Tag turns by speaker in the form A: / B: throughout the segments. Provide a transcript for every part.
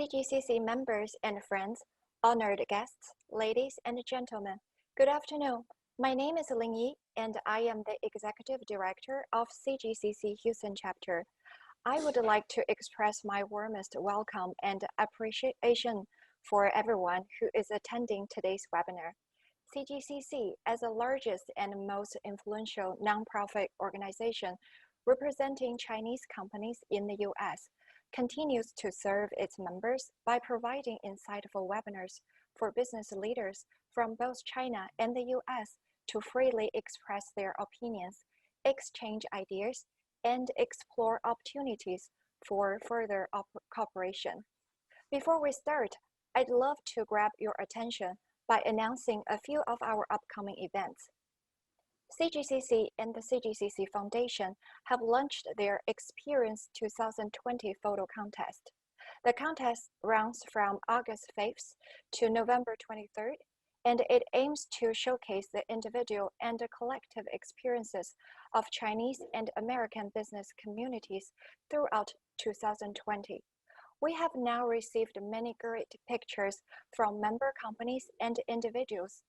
A: CGCC members and friends, honored guests, ladies and gentlemen, good afternoon. My name is Ling Yi, and I am the Executive Director of CGCC Houston Chapter. I would like to express my warmest welcome and appreciation for everyone who is attending today's webinar. CGCC, as the largest and most influential nonprofit organization representing Chinese companies in the U.S., continues to serve its members by providing insightful webinars for business leaders from both China and the U.S. to freely express their opinions, exchange ideas, and explore opportunities for further cooperation. Before we start, I'd love to grab your attention by announcing a few of our upcoming events. CGCC and the CGCC Foundation have launched their Experience 2020 photo contest. The contest runs from August 5th to November 23rd, and it aims to showcase the individual and the collective experiences of Chinese and American business communities throughout 2020. We have now received many great pictures from member companies and individuals.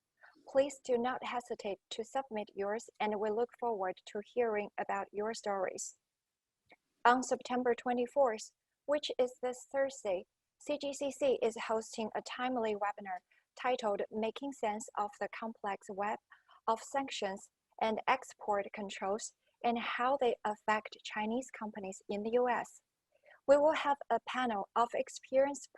A: Please do not hesitate to submit yours, and we look forward to hearing about your stories. On September 24th, which is this Thursday, CGCC is hosting a timely webinar titled Making Sense of the Complex Web of Sanctions and Export Controls and How They Affect Chinese Companies in the U.S. We will have a panel of experienced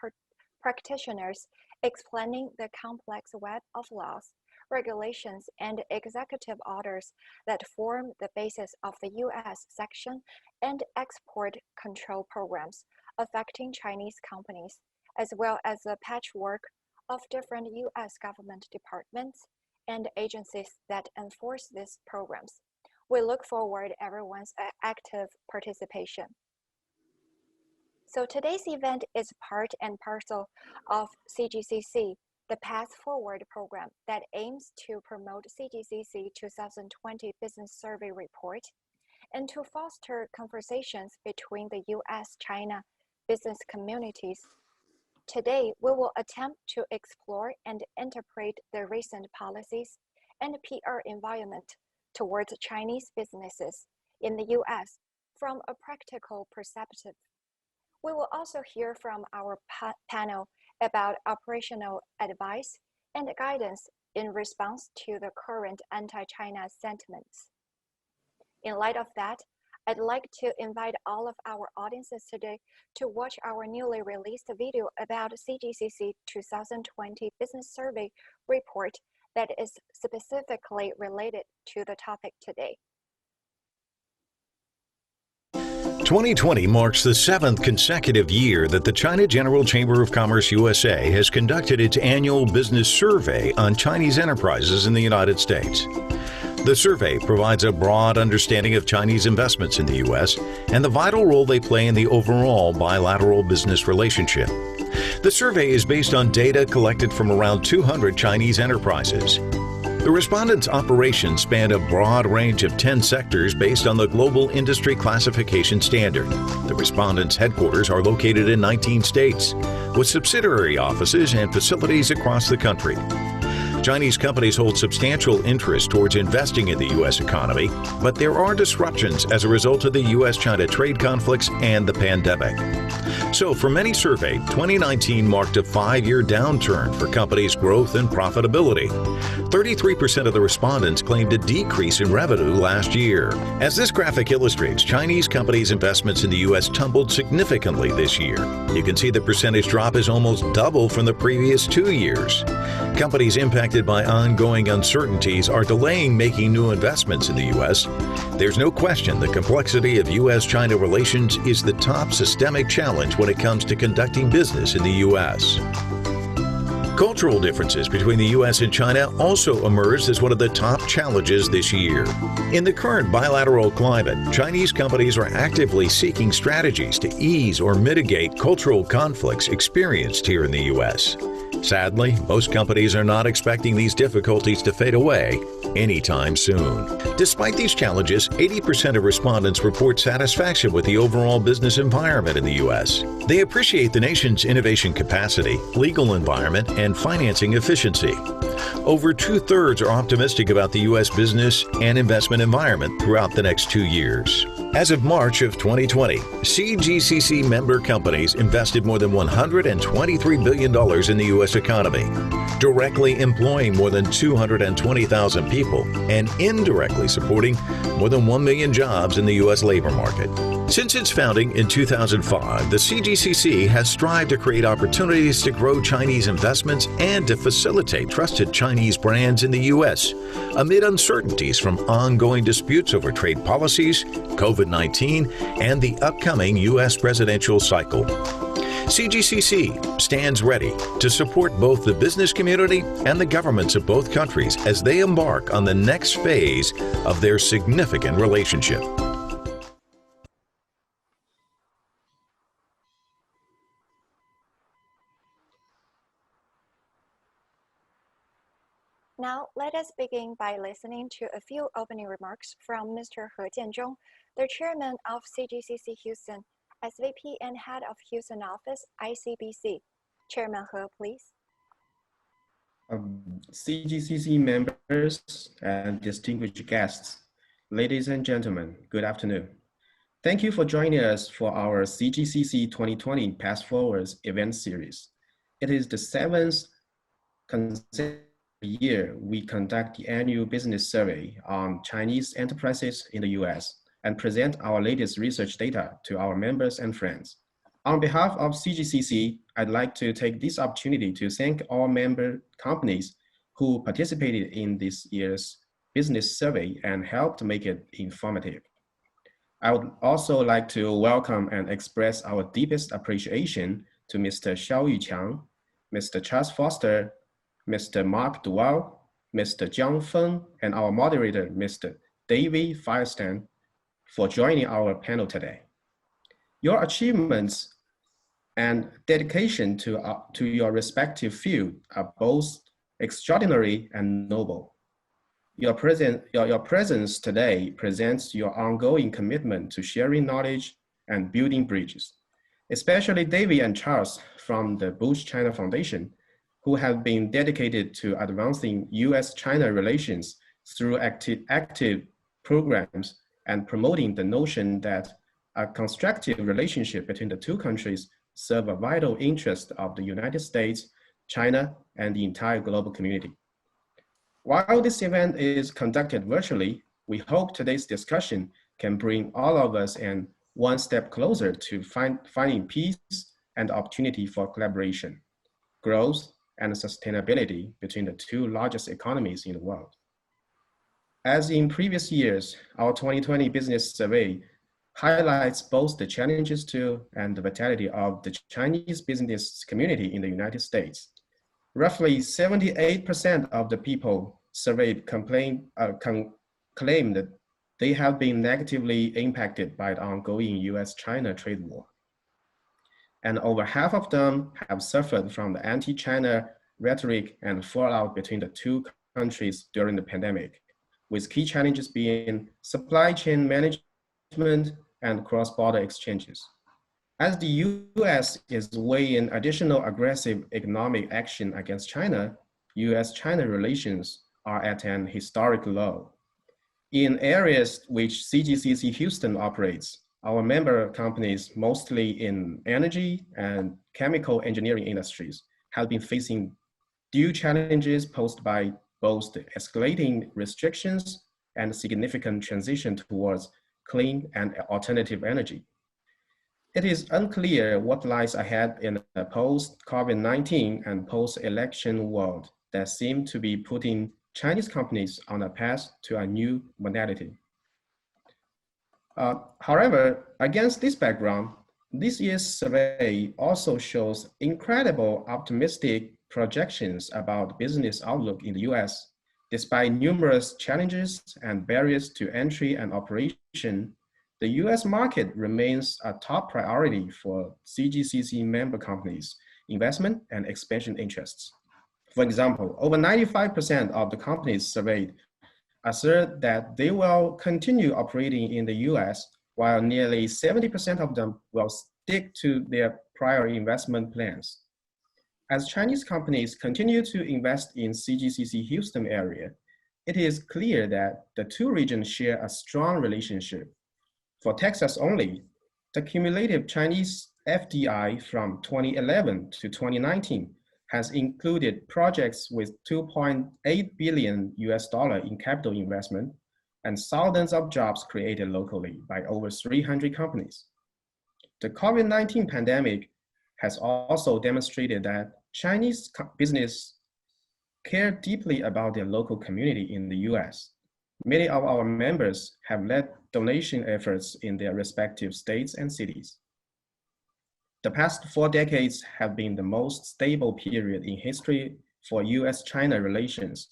A: practitioners explaining the complex web of laws, regulations, and executive orders that form the basis of the U.S. sanction and export control programs affecting Chinese companies, as well as the patchwork of different U.S. government departments and agencies that enforce these programs. We look forward to everyone's active participation. So today's event is part and parcel of CGCC, the Path Forward program that aims to promote CGCC 2020 Business Survey Report and to foster conversations between the U.S.-China business communities. Today, we will attempt to explore and interpret the recent policies and PR environment towards Chinese businesses in the U.S. from a practical perspective. We will also hear from our panel about operational advice and guidance in response to the current anti-China sentiments. In light of that, I'd like to invite all of our audiences today to watch our newly released video about CGCC 2020 Business Survey Report that is specifically related to the topic today.
B: 2020 marks the 7th consecutive year that the China General Chamber of Commerce USA has conducted its annual business survey on Chinese enterprises in the United States. The survey provides a broad understanding of Chinese investments in the U.S. and the vital role they play in the overall bilateral business relationship. The survey is based on data collected from around 200 Chinese enterprises. The respondents' operations spanned a broad range of 10 sectors based on the Global Industry Classification Standard. The respondents' headquarters are located in 19 states, with subsidiary offices and facilities across the country. Chinese companies hold substantial interest towards investing in the U.S. economy, but there are disruptions as a result of the U.S.-China trade conflicts and the pandemic. So, for many surveyed, 2019 marked a 5-year downturn for companies' growth and profitability. 33% of the respondents claimed a decrease in revenue last year. As this graphic illustrates, Chinese companies' investments in the U.S. tumbled significantly this year. You can see the percentage drop is almost double from the previous 2 years. Companies impacted by ongoing uncertainties are delaying making new investments in the U.S. There's no question the complexity of U.S.-China relations is the top systemic challenge when it comes to conducting business in the U.S. Cultural differences between the U.S. and China also emerged as one of the top challenges this year. In the current bilateral climate, Chinese companies are actively seeking strategies to ease or mitigate cultural conflicts experienced here in the U.S. Sadly, most companies are not expecting these difficulties to fade away anytime soon. Despite these challenges, 80% of respondents report satisfaction with the overall business environment in the U.S. They appreciate the nation's innovation capacity, legal environment, and financing efficiency. Over two-thirds are optimistic about the U.S. business and investment environment throughout the next 2 years. As of March of 2020, CGCC member companies invested more than $123 billion in the U.S. economy, directly employing more than 220,000 people and indirectly supporting more than 1 million jobs in the U.S. labor market. Since its founding in 2005, the CGCC has strived to create opportunities to grow Chinese investments and to facilitate trusted Chinese brands in the U.S. amid uncertainties from ongoing disputes over trade policies, COVID-19, and the upcoming U.S. presidential cycle. CGCC stands ready to support both the business community and the governments of both countries as they embark on the next phase of their significant relationship.
A: Now, let us begin by listening to a few opening remarks from Mr. He Jianzhong, the chairman of CGCC Houston, SVP and head of Houston office, ICBC. Chairman He, please.
C: CGCC members and distinguished guests, ladies and gentlemen, good afternoon. Thank you for joining us for our CGCC 2020 Path Forwards event series. It is the 7th consecutive year we conduct the annual business survey on Chinese enterprises in the US and present our latest research data to our members and friends. On behalf of CGCC, I'd like to take this opportunity to thank all member companies who participated in this year's business survey and helped make it informative. I would also like to welcome and express our deepest appreciation to Mr. Xiao Yuqiang, Mr. Charles Foster, Mr. Mark Duval, Mr. Jiang Feng, and our moderator, Mr. David Firestein, for joining our panel today. Your achievements and dedication to your respective field are both extraordinary and noble. Your presence today presents your ongoing commitment to sharing knowledge and building bridges, especially David and Charles from the Bush China Foundation, who have been dedicated to advancing US-China relations through active programs and promoting the notion that a constructive relationship between the two countries serve a vital interest of the United States, China, and the entire global community. While this event is conducted virtually, we hope today's discussion can bring all of us in one step closer to finding peace and opportunity for collaboration, growth, and sustainability between the two largest economies in the world. As in previous years, our 2020 business survey highlights both the challenges to and the vitality of the Chinese business community in the United States. Roughly 78% of the people surveyed claim that they have been negatively impacted by the ongoing US-China trade war. And over half of them have suffered from the anti-China rhetoric and fallout between the two countries during the pandemic, with key challenges being supply chain management and cross-border exchanges. As the US is weighing additional aggressive economic action against China, US-China relations are at an historic low. In areas which CGCC Houston operates, our member companies, mostly in energy and chemical engineering industries, have been facing due challenges posed by both the escalating restrictions and significant transition towards clean and alternative energy. It is unclear what lies ahead in a post-COVID-19 and post-election world that seem to be putting Chinese companies on a path to a new modality. However, against this background, this year's survey also shows incredible optimistic projections about business outlook in the US. Despite numerous challenges and barriers to entry and operation, the US market remains a top priority for CGCC member companies, investment and expansion interests. For example, over 95% of the companies surveyed assert that they will continue operating in the US, while nearly 70% of them will stick to their prior investment plans. As Chinese companies continue to invest in CGCC Houston area, it is clear that the two regions share a strong relationship. For Texas only, the cumulative Chinese FDI from 2011 to 2019 has included projects with 2.8 billion US dollar in capital investment and thousands of jobs created locally by over 300 companies. The COVID-19 pandemic has also demonstrated that Chinese business care deeply about their local community in the US. Many of our members have led donation efforts in their respective states and cities. The past 4 decades have been the most stable period in history for US-China relations.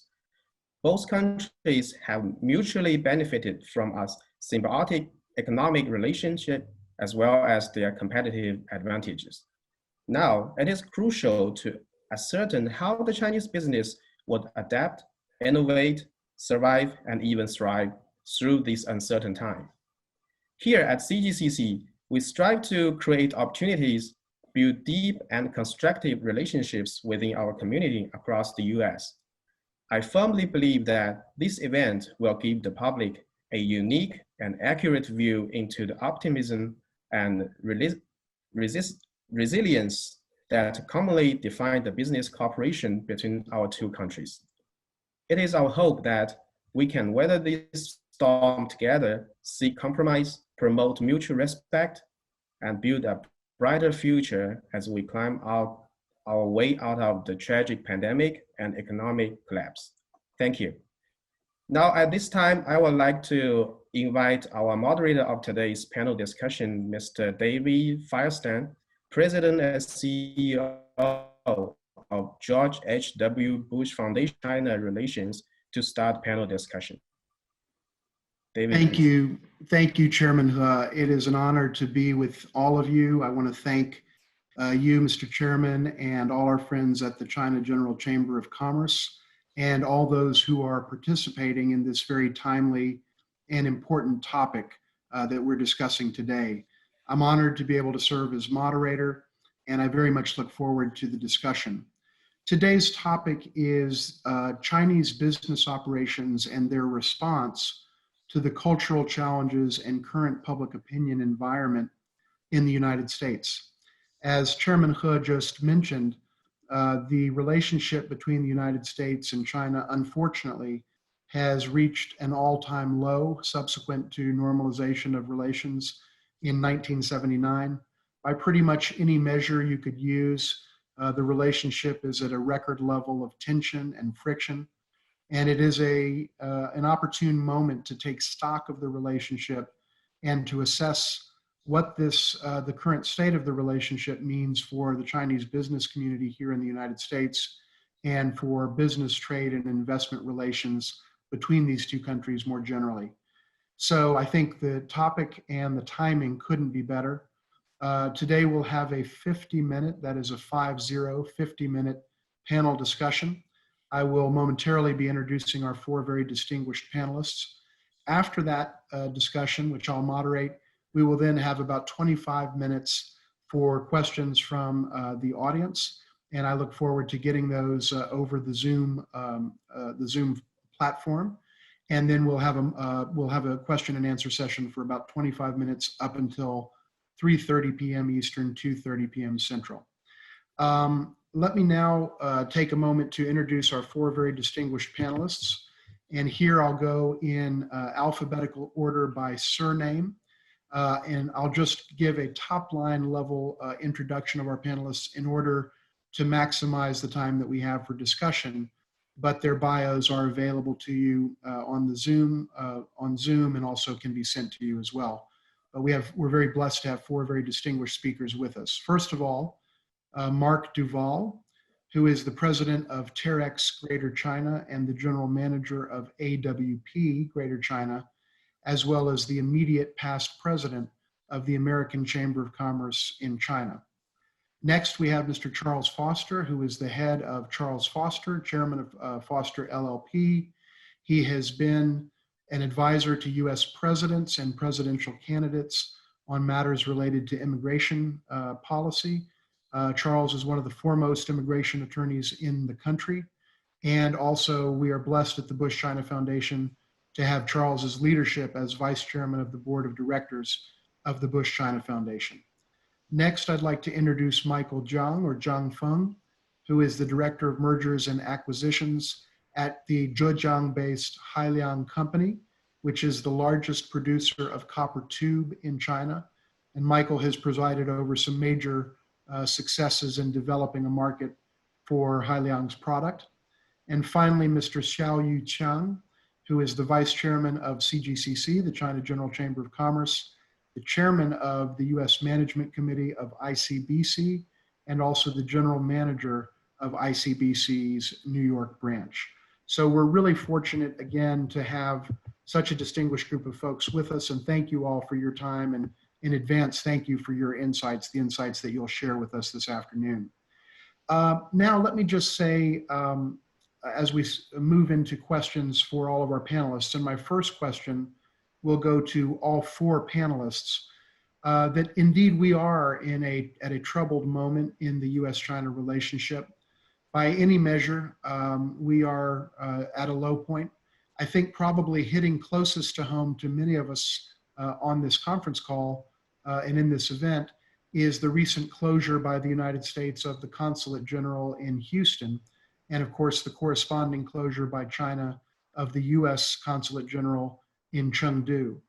C: Both countries have mutually benefited from a symbiotic economic relationship as well as their competitive advantages. Now, it is crucial to ascertain how the Chinese business would adapt, innovate, survive, and even thrive through this uncertain time. Here at CGCC, we strive to create opportunities, build deep and constructive relationships within our community across the US. I firmly believe that this event will give the public a unique and accurate view into the optimism and resilience that commonly define the business cooperation between our two countries. It is our hope that we can weather this storm together, seek compromise, promote mutual respect, and build a brighter future as we climb out our way out of the tragic pandemic and economic collapse. Thank you. Now, at this time, I would like to invite our moderator of today's panel discussion, Mr. David Firestein, President and CEO of George H.W. Bush Foundation China Relations, to start panel discussion. David,
D: thank you. Thank you, Chairman He. It is an honor to be with all of you. I want to thank you, Mr. Chairman, and all our friends at the China General Chamber of Commerce, and all those who are participating in this very timely and important topic that we're discussing today. I'm honored to be able to serve as moderator, and I very much look forward to the discussion. Today's topic is Chinese business operations and their response to the cultural challenges and current public opinion environment in the United States. As Chairman He just mentioned, the relationship between the United States and China, unfortunately, has reached an all-time low subsequent to normalization of relations in 1979. By pretty much any measure you could use, the relationship is at a record level of tension and friction. And it is an opportune moment to take stock of the relationship and to assess what the current state of the relationship means for the Chinese business community here in the United States and for business, trade, and investment relations between these two countries more generally. So I think the topic and the timing couldn't be better. Today we'll have a 50-minute, that is a 50-minute panel discussion. I will momentarily be introducing our 4 very distinguished panelists. After that discussion, which I'll moderate, we will then have about 25 minutes for questions from the audience, and I look forward to getting those over the Zoom platform. And then we'll have a question and answer session for about 25 minutes up until 3:30 p.m. Eastern, 2:30 p.m. Central. Let me now take a moment to introduce our 4 very distinguished panelists. And here I'll go in alphabetical order by surname. And I'll just give a top line level introduction of our panelists in order to maximize the time that we have for discussion. But their bios are available to you on Zoom, and also can be sent to you as well. But we're very blessed to have 4 very distinguished speakers with us. First of all, Mark Duval, who is the president of Terex Greater China and the general manager of AWP Greater China, as well as the immediate past president of the American Chamber of Commerce in China. Next, we have Mr. Charles Foster, who is the head of Charles Foster, chairman of Foster LLP. He has been an advisor to U.S. presidents and presidential candidates on matters related to immigration policy. Charles is one of the foremost immigration attorneys in the country. And also, we are blessed at the Bush China Foundation to have Charles's leadership as vice chairman of the board of directors of the Bush China Foundation. Next, I'd like to introduce Michael Zhang, or Zhang Feng, who is the Director of Mergers and Acquisitions at the Zhejiang-based Hailiang Company, which is the largest producer of copper tube in China. And Michael has presided over some major successes in developing a market for Hailiang's product. And finally, Mr. Xiaoyu Qiang, who is the Vice Chairman of CGCC, the China General Chamber of Commerce, the Chairman of the U.S. Management Committee of ICBC, and also the General Manager of ICBC's New York branch. So we're really fortunate, again, to have such a distinguished group of folks with us, and thank you all for your time, and in advance, thank you for your insights, the insights that you'll share with us this afternoon. Now, let me just say, as we move into questions for all of our panelists, and my first question will go to all four panelists, that indeed we are at a troubled moment in the U.S.-China relationship. By any measure, we are at a low point. I think probably hitting closest to home to many of us on this conference call and in this event is the recent closure by the United States of the Consulate General in Houston, and of course the corresponding closure by China of the U.S. Consulate General in Chengdu.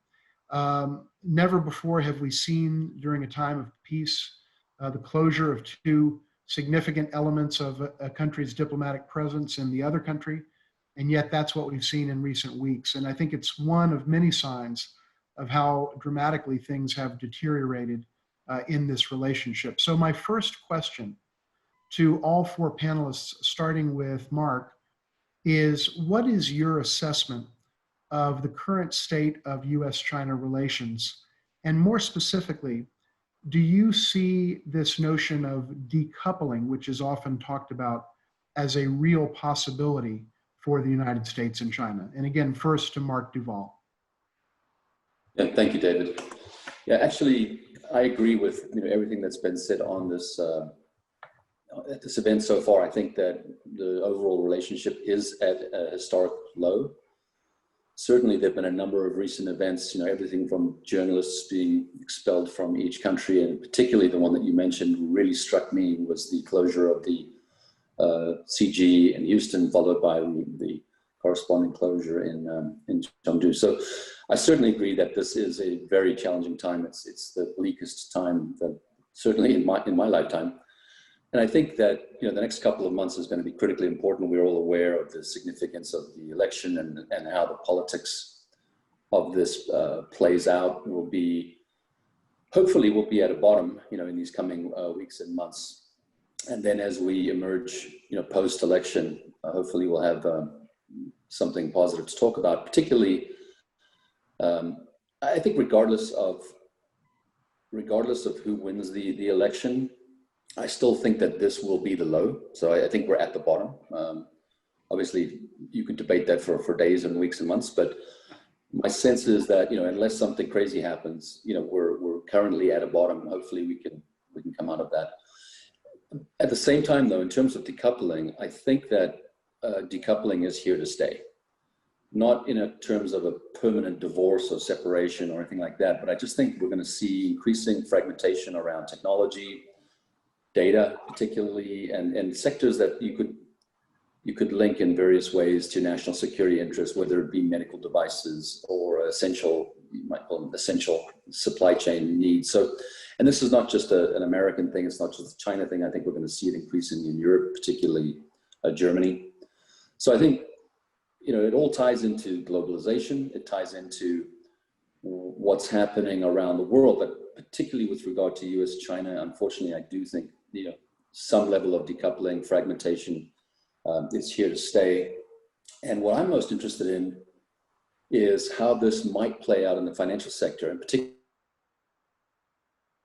D: Never before have we seen during a time of peace the closure of two significant elements of a country's diplomatic presence in the other country, and yet that's what we've seen in recent weeks. And I think it's one of many signs of how dramatically things have deteriorated in this relationship. So my first question to all four panelists, starting with Mark, is what is your assessment of the current state of U.S.-China relations? And more specifically, do you see this notion of decoupling, which is often talked about, as a real possibility for the United States and China? And again, first to Mark Duval.
E: Yeah, thank you, David. Yeah, actually, I agree with everything that's been said on this at this event so far. I think that the overall relationship is at a historic low. Certainly, there have been a number of recent events, everything from journalists being expelled from each country, and particularly the one that you mentioned really struck me was the closure of the CG in Houston, followed by the corresponding closure in Chengdu. So I certainly agree that this is a very challenging time. It's the bleakest time that certainly in my lifetime. And I think that the next couple of months is going to be critically important. We're all aware of the significance of the election and how the politics of this plays out. Hopefully we'll be at a bottom, in these coming weeks and months. And then as we emerge, post-election, hopefully we'll have something positive to talk about. Particularly, I think regardless of who wins the election, I still think that this will be the low. So I think we're at the bottom. Obviously, you could debate that for days and weeks and months, but my sense is that unless something crazy happens, we're currently at a bottom. Hopefully, we can come out of that. At the same time, though, in terms of decoupling, I think that decoupling is here to stay. Not in terms of a permanent divorce or separation or anything like that, but I just think we're going to see increasing fragmentation around technology, data particularly, and sectors that you could link in various ways to national security interests, whether it be medical devices or essential, you might call them essential supply chain needs. So, and this is not just an American thing, it's not just a China thing. I think we're going to see it increasing in Europe, particularly Germany. So I think, it all ties into globalization. It ties into what's happening around the world, but particularly with regard to US, China, unfortunately, I do think, some level of decoupling, fragmentation is here to stay. And what I'm most interested in is how this might play out in the financial sector, and particularly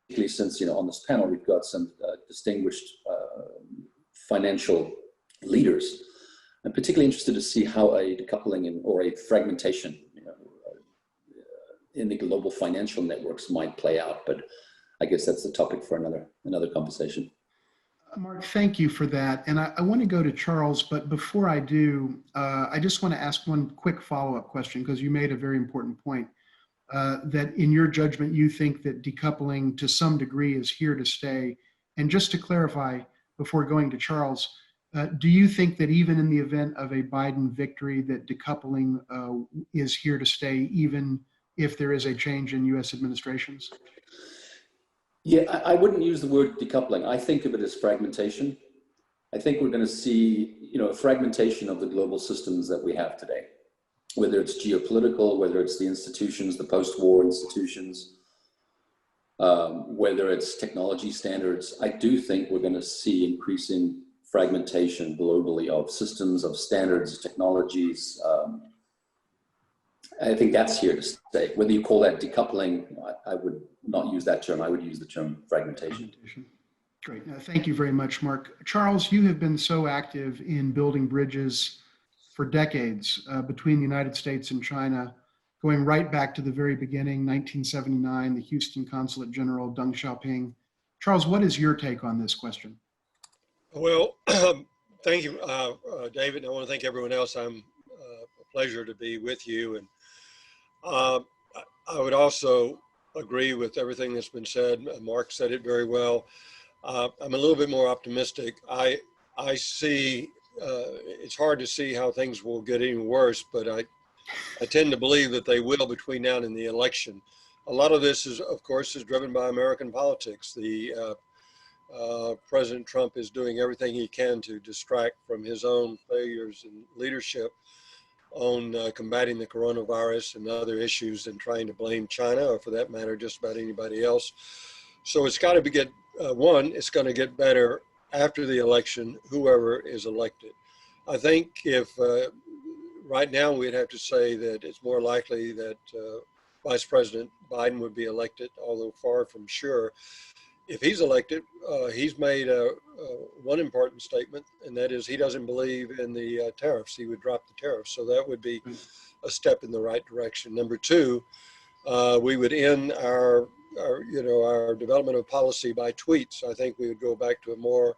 E: particularly since, on this panel, we've got some distinguished financial leaders. I'm particularly interested to see how a decoupling or a fragmentation in the global financial networks might play out, but I guess that's the topic for another conversation.
D: Mark, thank you for that. And I want to go to Charles, but before I do, I just want to ask one quick follow-up question, because you made a very important point, that in your judgment, you think that decoupling to some degree is here to stay. And just to clarify, before going to Charles, do you think that even in the event of a Biden victory, that decoupling is here to stay, even if there is a change in U.S. administrations?
E: Yeah, I wouldn't use the word decoupling. I think of it as fragmentation. I think we're going to see, a fragmentation of the global systems that we have today, whether it's geopolitical, whether it's the institutions, the post-war institutions, whether it's technology standards. I do think we're going to see increasing fragmentation globally of systems, of standards, technologies. I think that's here to stay. Whether you call that decoupling, I would not use that term. I would use the term fragmentation.
D: Great. Thank you very much, Mark. Charles, you have been so active in building bridges for decades between the United States and China, going right back to the very beginning, 1979, the Houston Consulate General, Deng Xiaoping. Charles, what is your take on this question?
F: Well, thank you, David. I want to thank everyone else. I'm a pleasure to be with you. And I would also agree with everything that's been said. Mark said it very well. I'm a little bit more optimistic. I see, it's hard to see how things will get any worse, but I tend to believe that they will between now and the election. A lot of this is, of course, is driven by American politics. President Trump is doing everything he can to distract from his own failures in leadership on combating the coronavirus and other issues and trying to blame China, or for that matter, just about anybody else. So it's got to get, it's going to get better after the election, whoever is elected. I think if right now we'd have to say that it's more likely that Vice President Biden would be elected, although far from sure. If he's elected, he's made one important statement, and that is he doesn't believe in the tariffs. He would drop the tariffs. So that would be a step in the right direction. Number two, we would end our development of policy by tweets. I think we would go back to a more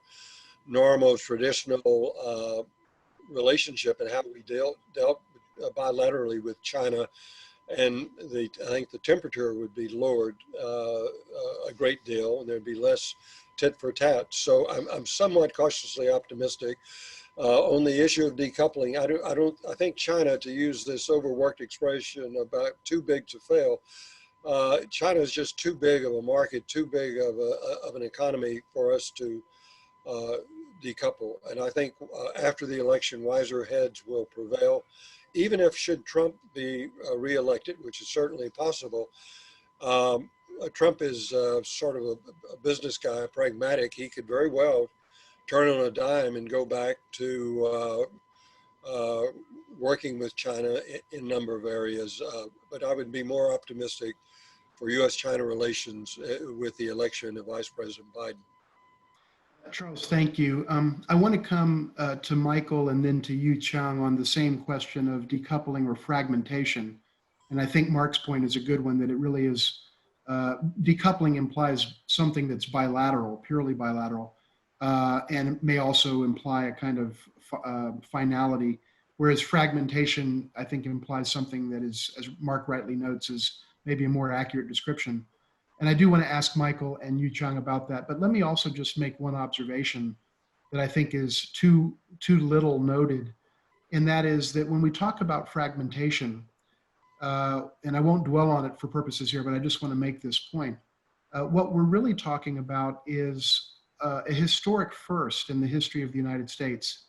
F: normal, traditional relationship and how we dealt bilaterally with China. And I think the temperature would be lowered a great deal, and there'd be less tit for tat. So I'm somewhat cautiously optimistic on the issue of decoupling. I think China, to use this overworked expression about too big to fail, China is just too big of a market, too big of an economy for us to decouple. And I think after the election, wiser heads will prevail. Even if should Trump be reelected, which is certainly possible, Trump is sort of a business guy, pragmatic. He could very well turn on a dime and go back to working with China in a number of areas. But I would be more optimistic for U.S.-China relations with the election of Vice President Biden.
D: Charles, thank you. I want to come to Michael and then to Yu Chang on the same question of decoupling or fragmentation. And I think Mark's point is a good one, that it really is, decoupling implies something that's bilateral, purely bilateral, and it may also imply a kind of finality, whereas fragmentation, I think, implies something that is, as Mark rightly notes, is maybe a more accurate description. And I do want to ask Michael and Yu Chang about that, but let me also just make one observation that I think is too little noted, and that is that when we talk about fragmentation, and I won't dwell on it for purposes here, but I just want to make this point. What we're really talking about is a historic first in the history of the United States,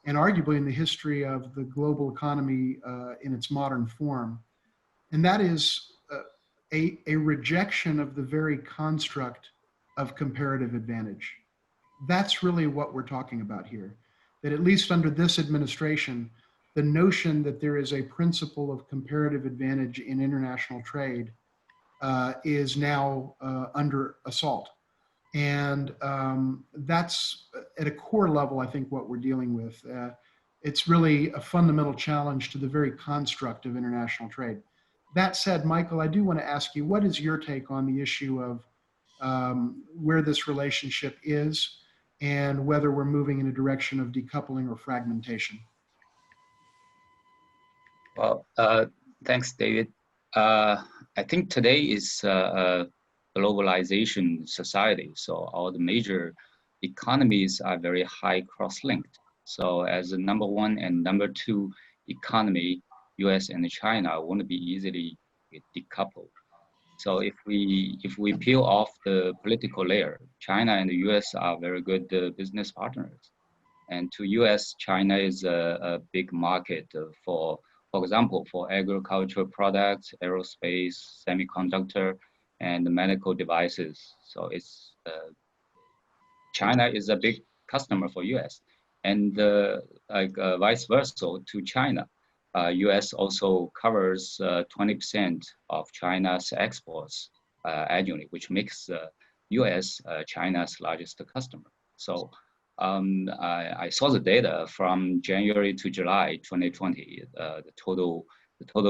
D: and arguably in the history of the global economy in its modern form, and that is a rejection of the very construct of comparative advantage. That's really what we're talking about here. That at least under this administration, the notion that there is a principle of comparative advantage in international trade is now under assault. And that's at a core level, I think, what we're dealing with. It's really a fundamental challenge to the very construct of international trade. That said, Michael, I do want to ask you, what is your take on the issue of where this relationship is and whether we're moving in a direction of decoupling or fragmentation?
G: Well, thanks, David. I think today is a globalization society, so all the major economies are very high cross-linked. So as the number one and number two economy, US and China won't be easily decoupled. So if we peel off the political layer, China and the US are very good business partners. And to US, China is a big market for example, for agricultural products, aerospace, semiconductor, and medical devices. So it's China is a big customer for US, and vice versa to China. US also covers 20% of China's exports annually, which makes US China's largest customer. So I saw the data from January to July 2020. The total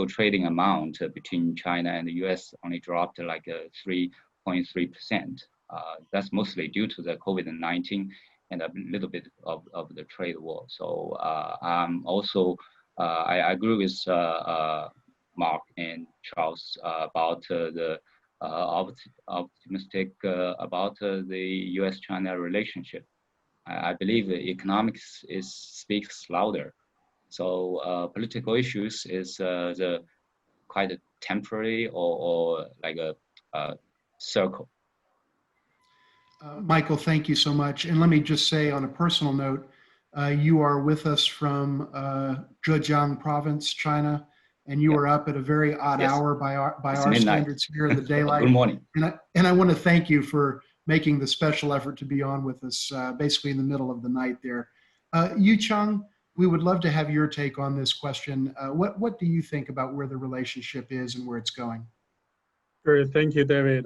G: trading amount between China and the US only dropped like 3.3%. That's mostly due to the COVID-19 and a little bit of the trade war. So I agree with Mark and Charles about the optimistic about the US-China relationship. I believe economics speaks louder. So political issues is the quite a temporary or like a circle.
D: Michael, thank you so much. And let me just say on a personal note, you are with us from Zhejiang province, China, and you are up at a very odd hour by our standards here in the daylight.
G: Good morning.
D: And I want to thank you for making the special effort to be on with us basically in the middle of the night there. Yu Cheng, we would love to have your take on this question. What do you think about where the relationship is and where it's going?
H: Great, thank you, David.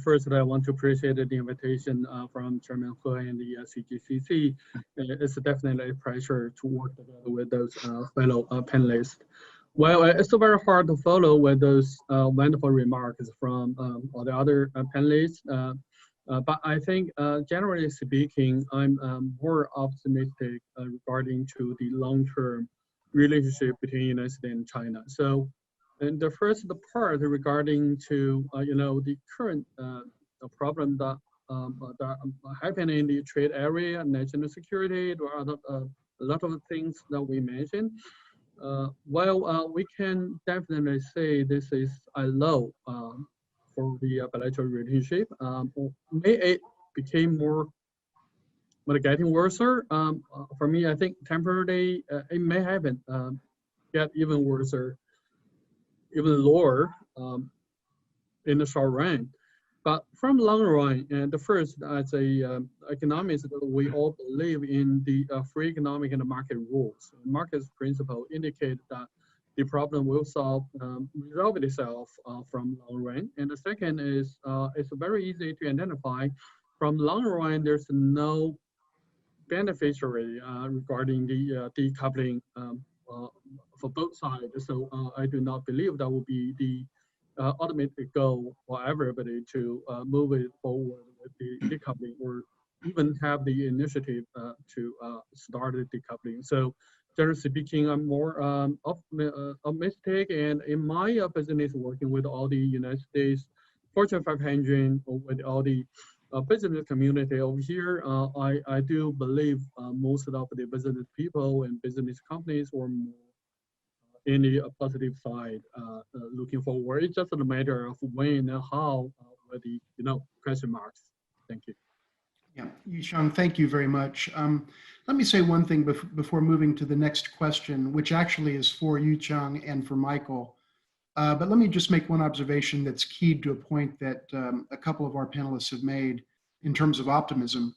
H: First, I want to appreciate the invitation from Chairman He and the CGCC. It's definitely a pleasure to work together with those fellow panelists. Well, it's very hard to follow with those wonderful remarks from all the other panelists. But I think, generally speaking, I'm more optimistic regarding to the long-term relationship between United States and China. So, and the first part regarding to the current problem that happen in the trade area, national security, or other a lot of things that we mentioned. We can definitely say this is a low for the bilateral relationship. May it became more, but getting worse. For me, I think temporarily it may happen, get even worse, even lower in the short run. But from long run, and the first, as a economist, we all believe in the free economic and the market rules. Market's principle indicate that the problem will resolve itself from long run. And the second is it's very easy to identify from long run. There's no beneficiary regarding the decoupling for both sides. So I do not believe that will be the ultimate goal for everybody to move it forward with the decoupling or even have the initiative to start the decoupling. So generally speaking, I'm more optimistic, and in my business working with all the United States Fortune 500 or with all the business community over here, I do believe most of the business people and business companies were more in the positive side looking forward. It's just a matter of when and how with the question marks. Thank you.
D: Yeah, Yu Cheng, thank you very much. Let me say one thing before moving to the next question, which actually is for Yu Cheng and for Michael. But let me just make one observation that's keyed to a point that a couple of our panelists have made in terms of optimism.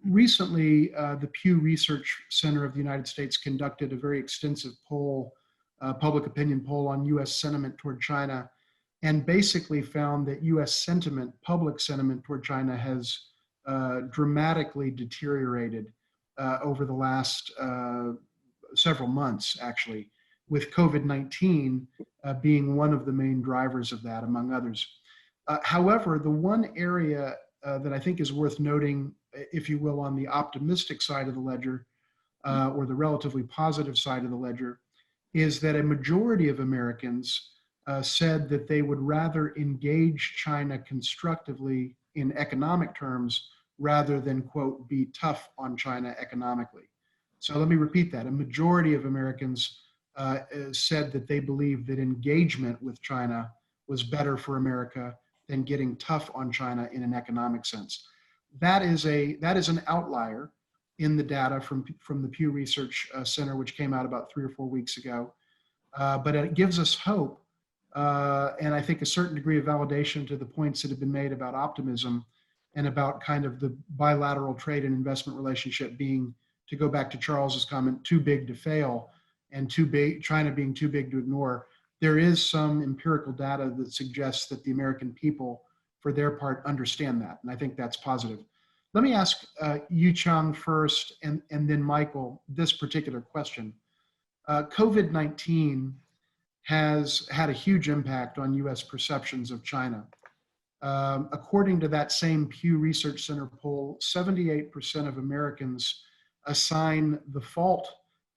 D: Recently, the Pew Research Center of the United States conducted a very extensive poll, public opinion poll on US sentiment toward China. and basically found that US sentiment, public sentiment toward China has dramatically deteriorated over the last several months, actually, with COVID-19 being one of the main drivers of that, among others. However, the one area that I think is worth noting, if you will, on the optimistic side of the ledger, or the relatively positive side of the ledger, is that a majority of Americans said that they would rather engage China constructively in economic terms rather than, quote, be tough on China economically. So let me repeat that. A majority of Americans said that they believed that engagement with China was better for America than getting tough on China in an economic sense. That is an outlier in the data from the Pew Research Center, which came out about 3 or 4 weeks ago. But it gives us hope, and I think a certain degree of validation to the points that have been made about optimism and about kind of the bilateral trade and investment relationship being, to go back to Charles's comment, too big to fail, and China being too big to ignore. There is some empirical data that suggests that the American people, for their part, understand that, and I think that's positive. Let me ask Yu Chang first, and then Michael, this particular question. COVID-19 has had a huge impact on US perceptions of China. According to that same Pew Research Center poll, 78% of Americans assign the fault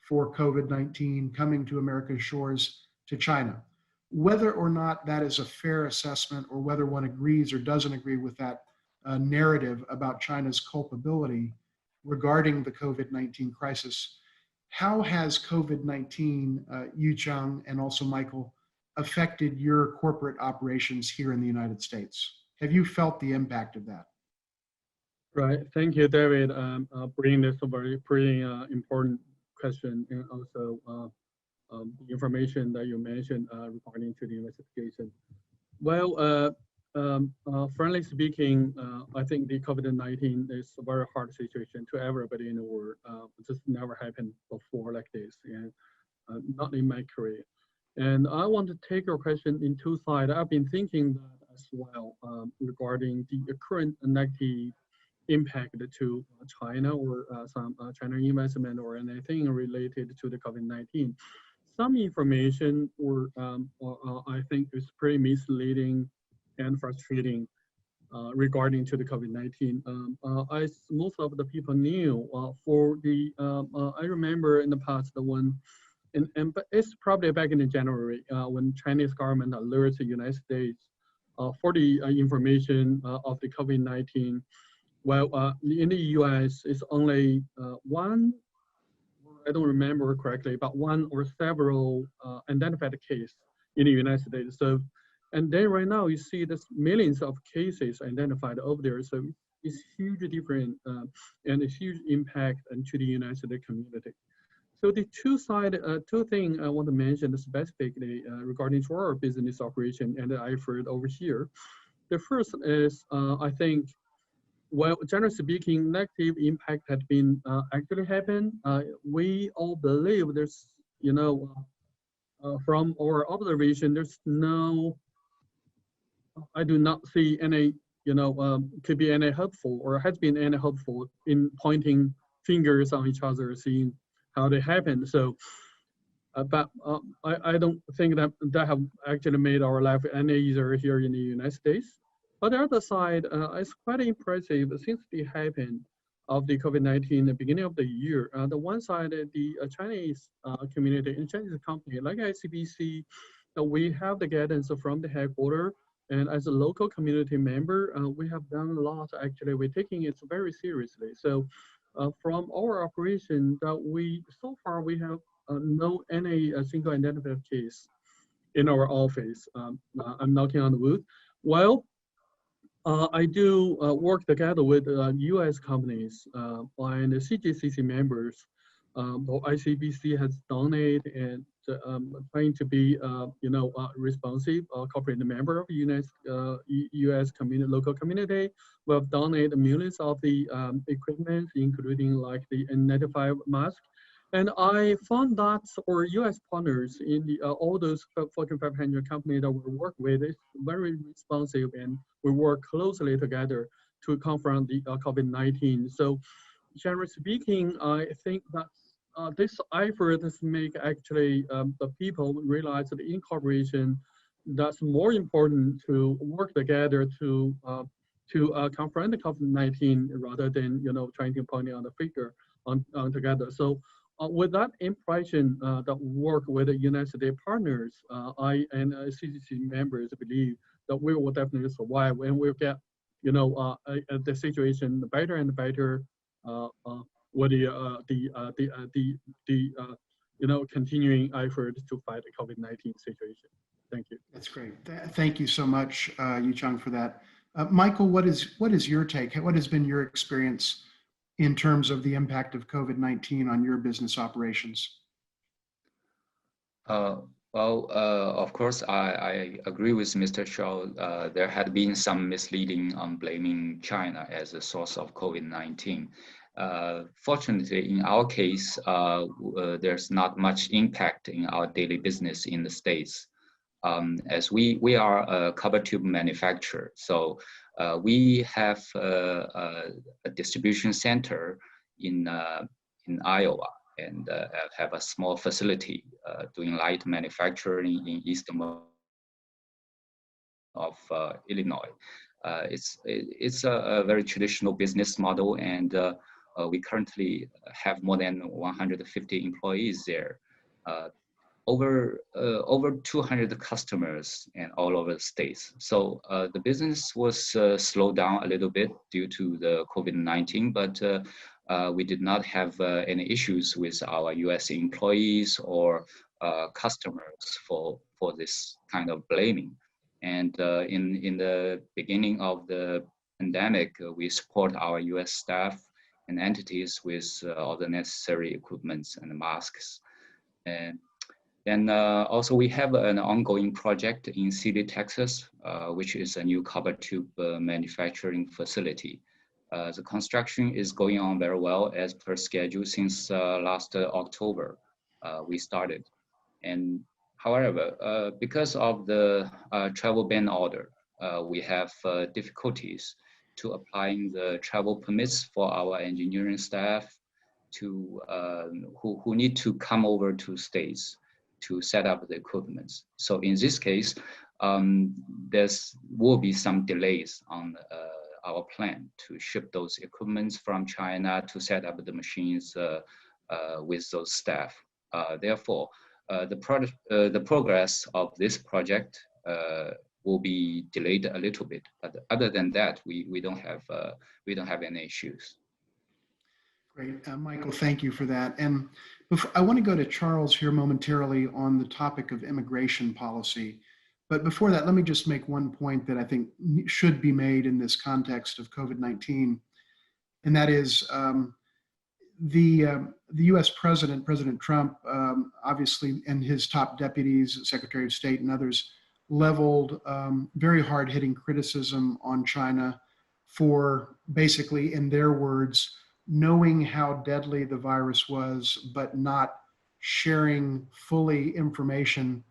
D: for COVID-19 coming to America's shores to China. Whether or not that is a fair assessment, or whether one agrees or doesn't agree with that narrative about China's culpability regarding the COVID-19 crisis, how has COVID-19, Yu Chang and also Michael, affected your corporate operations here in the United States? Have you felt the impact of that?
H: Right. Thank you, David, bringing this a very pretty important question, and also the information that you mentioned regarding to the investigation. Well, frankly speaking, I think the COVID-19 is a very hard situation to everybody in the world. This never happened before like this, and not in my career. And I want to take your question in two sides. I've been thinking that as well regarding the current negative impact to China, or some China investment or anything related to the COVID-19. Some information, or I think is pretty misleading and frustrating regarding to the COVID-19. As most of the people knew, for the, I remember in the past when, but it's probably back in January when Chinese government alerts the United States for the information of the COVID-19. Well, in the US, it's only one, I don't remember correctly, but one or several identified case in the United States. So, and then right now you see there's millions of cases identified over there. So it's huge difference and a huge impact to the United States community. So the two things I want to mention specifically regarding to our business operation and the effort over here. The first is, I think, well, generally speaking, negative impact had been actually happened. We all believe there's, you know, from our observation, there's no, I do not see any, you know, could be any helpful or has been any helpful in pointing fingers on each other, seeing how they happen. So, but I don't think that have actually made our life any easier here in the United States. But the other side, it's quite impressive since it happened of the COVID-19 in the beginning of the year. The one side, the Chinese community and Chinese company like ICBC, we have the guidance from the headquarters. And as a local community member, we have done a lot. Actually, we're taking it very seriously. So from our operation, that so far we have no any single identified case in our office. I'm knocking on the wood. Well, I do work together with U.S. companies and the CGCC members. ICBC has donated and trying to be, you know, responsive corporate member of U.S. community, local community. We have donated millions of the equipment, including like the N95 mask And I found that our U.S. partners in all those Fortune 500 companies that we work with is very responsive, and we work closely together to confront the COVID-19. So, generally speaking, I think that this effort is make actually the people realize that in cooperation, that's more important to work together to confront the COVID-19 rather than trying to point on the figure on together. So with that impression that work with the United States partners, I and CCC members believe that we will definitely survive and we'll get the situation better and better with the continuing effort to fight the COVID-19 situation. Thank you.
D: That's great. Thank you so much, Yu Chung, for that. Michael, what is your take? What has been your experience in terms of the impact of COVID-19 on your business operations?
G: Of course, I agree with Mr. Shaw. There had been some misleading on blaming China as a source of COVID-19. Fortunately, in our case, there's not much impact in our daily business in the States. As we are a cover tube manufacturer, so we have a distribution center in Iowa and have a small facility doing light manufacturing in eastern of Illinois. It's a very traditional business model, and we currently have more than 150 employees there. Over 200 customers and all over the states. So the business was slowed down a little bit due to the COVID-19, but we did not have any issues with our US employees or customers for this kind of blaming. And in the beginning of the pandemic, we support our US staff and entities with all the necessary equipments and masks. And also we have an ongoing project in Sealy, Texas, which is a new cover tube manufacturing facility. The construction is going on very well as per schedule since last October we started. And however, because of the travel ban order, we have difficulties to applying the travel permits for our engineering staff to who need to come over to States to set up the equipment. So in this case, there will be some delays on our plan to ship those equipments from China to set up the machines with those staff. Therefore, the progress of this project will be delayed a little bit. But other than that, we don't have any issues.
D: Great, Michael, thank you for that. And I want to go to Charles here momentarily on the topic of immigration policy. But before that, let me just make one point that I think should be made in this context of COVID-19. And that is the US President, President Trump, obviously, and his top deputies, Secretary of State and others, leveled very hard-hitting criticism on China for basically, in their words, knowing how deadly the virus was, but not sharing fully information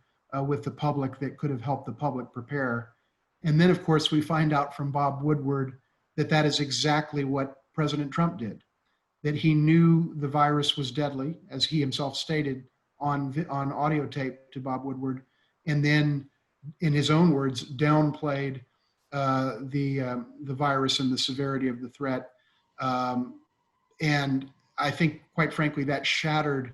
D: with the public that could have helped the public prepare. And then, of course, we find out from Bob Woodward that that is exactly what President Trump did, that he knew the virus was deadly, as he himself stated on audio tape to Bob Woodward, and then, in his own words, downplayed the virus and the severity of the threat. And I think, quite frankly, that shattered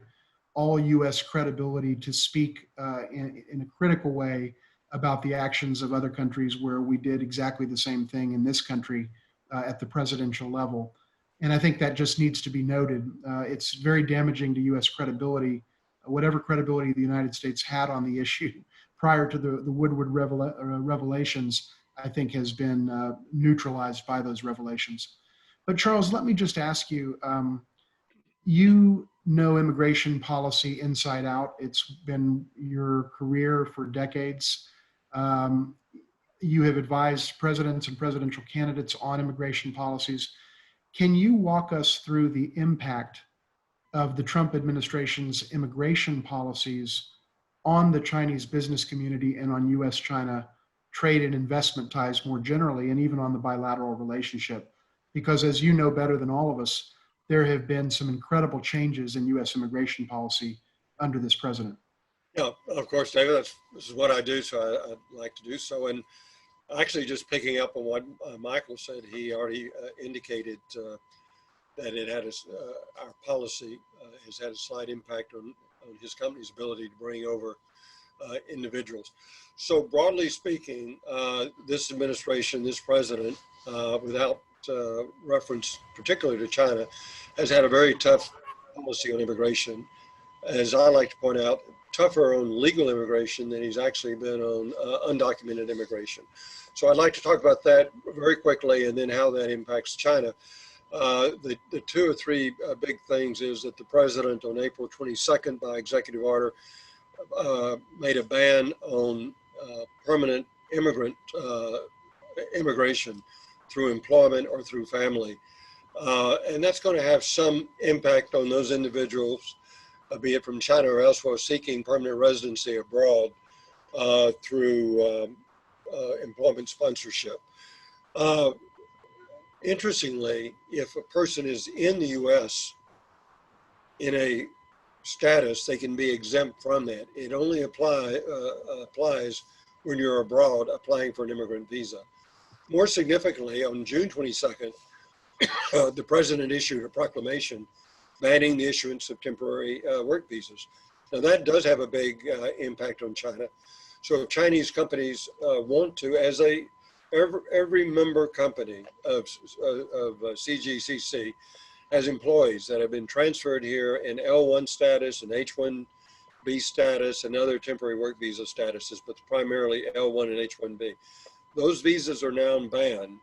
D: all US credibility to speak in a critical way about the actions of other countries where we did exactly the same thing in this country at the presidential level. And I think that just needs to be noted. It's very damaging to US credibility, whatever credibility the United States had on the issue prior to the Woodward revelations, I think has been neutralized by those revelations. But Charles, let me just ask you, you know immigration policy inside out. It's been your career for decades. You have advised presidents and presidential candidates on immigration policies. Can you walk us through the impact of the Trump administration's immigration policies on the Chinese business community and on US-China trade and investment ties more generally, and even on the bilateral relationship. Because as you know better than all of us, there have been some incredible changes in US immigration policy under this president.
F: Yeah, of course, David, this is what I do, so I'd like to do so. And actually, just picking up on what Michael said, he already indicated that it had our policy has had a slight impact on his company's ability to bring over individuals. So broadly speaking, this administration, this president, without reference particularly to China, has had a very tough policy on immigration. As I like to point out, tougher on legal immigration than he's actually been on undocumented immigration. So I'd like to talk about that very quickly and then how that impacts China. The two or three big things is that the president on April 22nd by executive order made a ban on permanent immigrant immigration through employment or through family. And that's going to have some impact on those individuals, be it from China or elsewhere, seeking permanent residency abroad through employment sponsorship. Interestingly, if a person is in the US in a status, they can be exempt from that. It only applies when you're abroad applying for an immigrant visa. More significantly, on June 22nd, the president issued a proclamation banning the issuance of temporary work visas. Now that does have a big impact on China. So if Chinese companies want to, as every member company of CGCC has employees that have been transferred here in L1 status and H1B status and other temporary work visa statuses, but primarily L1 and H1B. Those visas are now banned.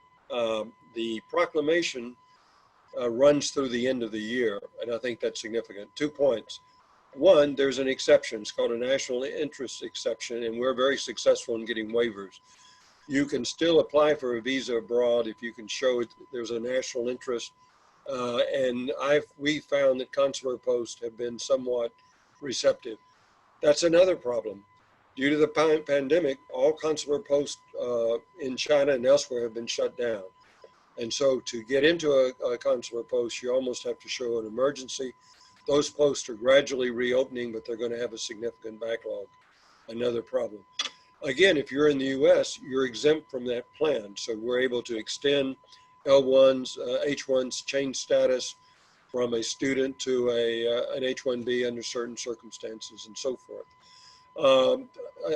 F: The proclamation runs through the end of the year, and I think that's significant. 2 points. One, there's an exception. It's called a national interest exception, and we're very successful in getting waivers. You can still apply for a visa abroad if you can show it, there's a national interest. And we found that consular posts have been somewhat receptive. That's another problem. Due to the pandemic, all consular posts in China and elsewhere have been shut down. And so to get into a consular post, you almost have to show an emergency. Those posts are gradually reopening, but they're going to have a significant backlog. Another problem. Again, if you're in the US, you're exempt from that plan. So we're able to extend L1s, H1s, change status from a student to an H1B under certain circumstances and so forth.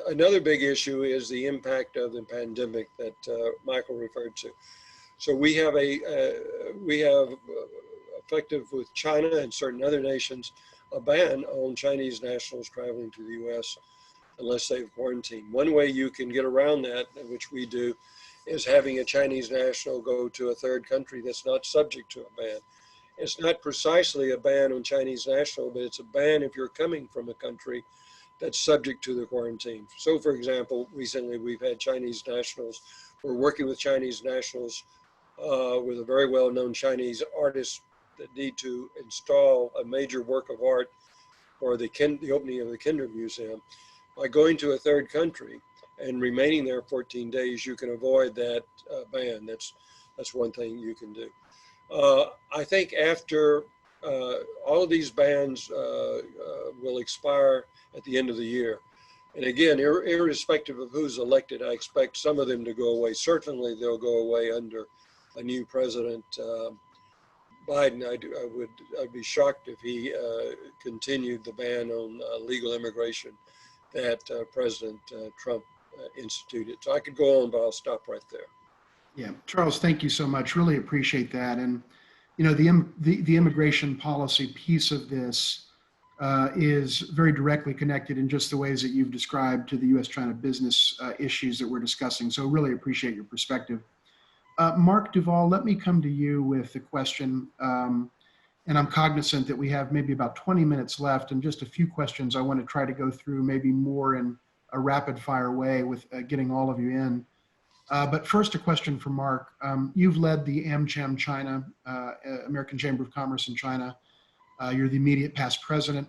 F: Another big issue is the impact of the pandemic that Michael referred to. So we have effective with China and certain other nations, a ban on Chinese nationals traveling to the US unless they've quarantined. One way you can get around that, which we do, is having a Chinese national go to a third country that's not subject to a ban. It's not precisely a ban on Chinese national, but it's a ban if you're coming from a country that's subject to the quarantine. So for example, recently we've had Chinese nationals, we're working with Chinese nationals with a very well-known Chinese artist that need to install a major work of art for the opening of the Kinder Museum. By going to a third country and remaining there 14 days, you can avoid that ban. That's one thing you can do. I think after all of these bans will expire at the end of the year. And again, irrespective of who's elected, I expect some of them to go away. Certainly they'll go away under a new president. Biden, I'd be shocked if he continued the ban on legal immigration that President Trump instituted. So I could go on, but I'll stop right there.
D: Yeah, Charles, thank you so much. Really appreciate that. And you know, the immigration policy piece of this is very directly connected in just the ways that you've described to the U.S.-China business issues that we're discussing. So really appreciate your perspective. Mark Duvall, let me come to you with a question. And I'm cognizant that we have maybe about 20 minutes left and just a few questions I want to try to go through maybe more in a rapid fire way with getting all of you in. But first a question for Mark. You've led the AmCham China, American Chamber of Commerce in China, You're the immediate past president.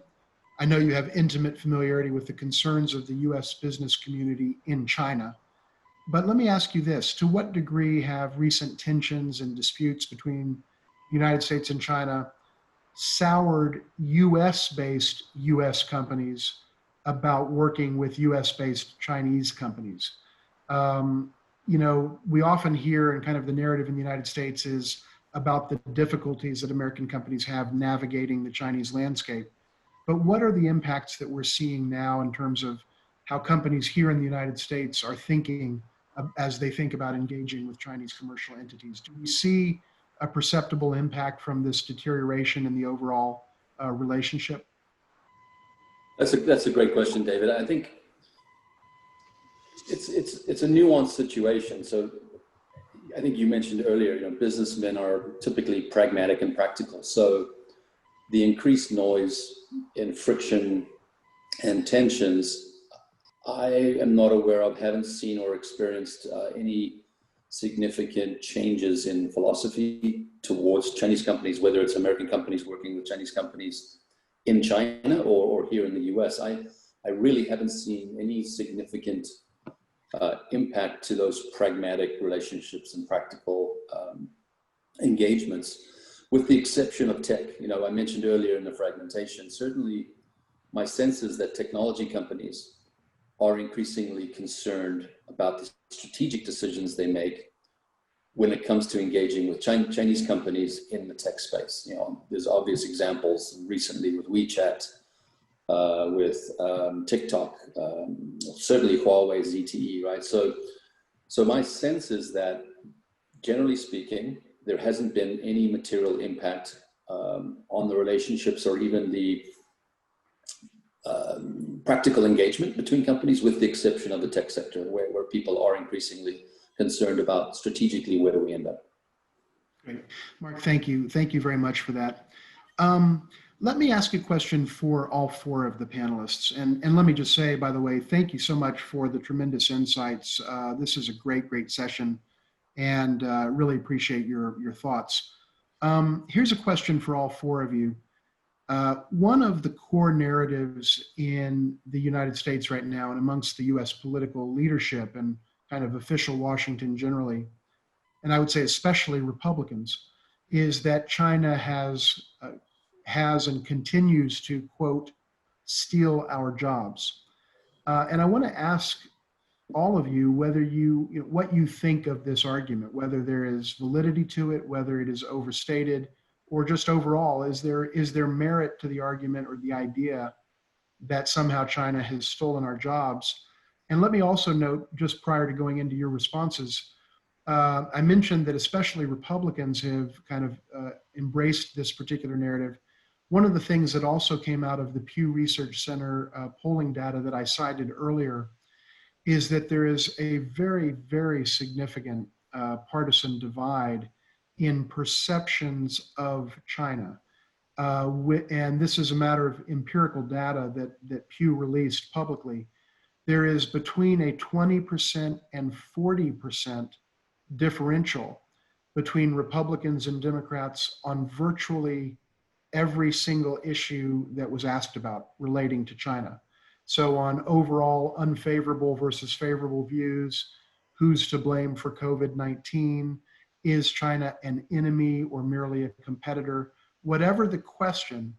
D: I know you have intimate familiarity with the concerns of the US business community in China. But let me ask you this, to what degree have recent tensions and disputes between the United States and China soured US-based US companies about working with US-based Chinese companies? You know, we often hear, and kind of the narrative in the United States is about the difficulties that American companies have navigating the Chinese landscape. But what are the impacts that we're seeing now in terms of how companies here in the United States are thinking as they think about engaging with Chinese commercial entities? Do we see a perceptible impact from this deterioration in the overall relationship?
E: That's a great question, David. I think it's a nuanced situation. So I think you mentioned earlier, you know, businessmen are typically pragmatic and practical. So the increased noise and friction and tensions, I am not aware of, haven't seen or experienced any significant changes in philosophy towards Chinese companies, whether it's American companies working with Chinese companies in China or here in the US. I really haven't seen any significant impact to those pragmatic relationships and practical engagements, with the exception of tech. You know, I mentioned earlier in the fragmentation, certainly my sense is that technology companies are increasingly concerned about the strategic decisions they make when it comes to engaging with Chinese companies in the tech space. You know, there's obvious examples recently with WeChat, with TikTok, certainly Huawei, ZTE, right? So my sense is that, generally speaking, there hasn't been any material impact on the relationships or even the practical engagement between companies, with the exception of the tech sector, where people are increasingly concerned about strategically where do we end up.
D: Great. Mark, thank you. Thank you very much for that. Let me ask a question for all four of the panelists. And let me just say, by the way, thank you so much for the tremendous insights. This is a great session, and really appreciate your thoughts. Here's a question for all four of you. One of the core narratives in the United States right now and amongst the US political leadership and kind of official Washington generally, and I would say especially Republicans, is that China has and continues to, quote, steal our jobs. And I want to ask all of you whether what you think of this argument, whether there is validity to it, whether it is overstated, or just overall, is there merit to the argument or the idea that somehow China has stolen our jobs? And let me also note, just prior to going into your responses, I mentioned that especially Republicans have kind of embraced this particular narrative. One of the things that also came out of the Pew Research Center polling data that I cited earlier is that there is a very significant partisan divide in perceptions of China. And this is a matter of empirical data that Pew released publicly. There is between a 20% and 40% differential between Republicans and Democrats on virtually every single issue that was asked about relating to China. So on overall unfavorable versus favorable views, who's to blame for COVID-19, is China an enemy or merely a competitor? Whatever the question,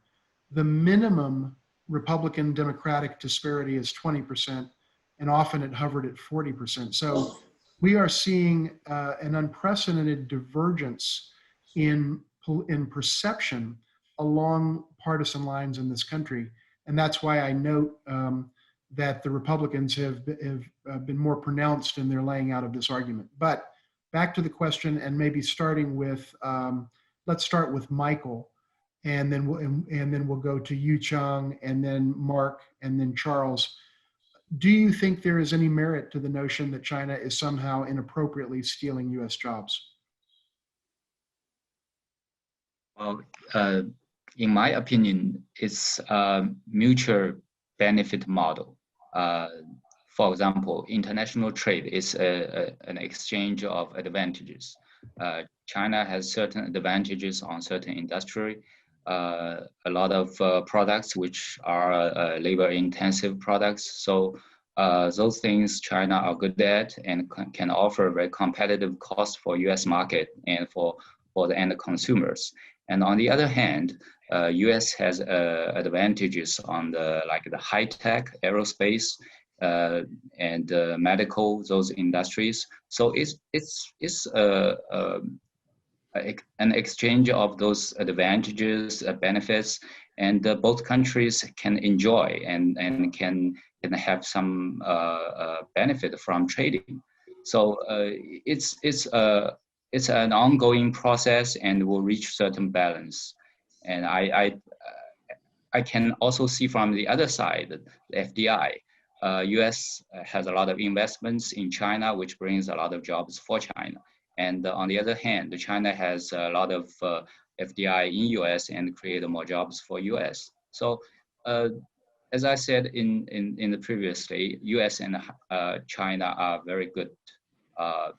D: the minimum Republican Democratic disparity is 20%, and often it hovered at 40%. So we are seeing an unprecedented divergence in perception along partisan lines in this country. And that's why I note that the Republicans have been more pronounced in their laying out of this argument. But back to the question, and maybe starting with, let's start with Michael, and then we'll go to Yu Chang, and then Mark, and then Charles. Do you think there is any merit to the notion that China is somehow inappropriately stealing US jobs?
G: Well, in my opinion, it's a mutual benefit model. For example, international trade is an exchange of advantages. China has certain advantages on certain industry. a lot of products which are labor-intensive products. So those things China are good at and can offer very competitive cost for U.S. market and for the end consumers. And on the other hand, U.S. has advantages on the high-tech aerospace and medical, those industries. So it's an exchange of those advantages, benefits, and both countries can enjoy and can have some benefit from trading. So it's an ongoing process and will reach certain balance. And I can also see from the other side, the FDI. US has a lot of investments in China, which brings a lot of jobs for China. And on the other hand, China has a lot of FDI in US and create more jobs for US. So as I said in the previously, US and China are very good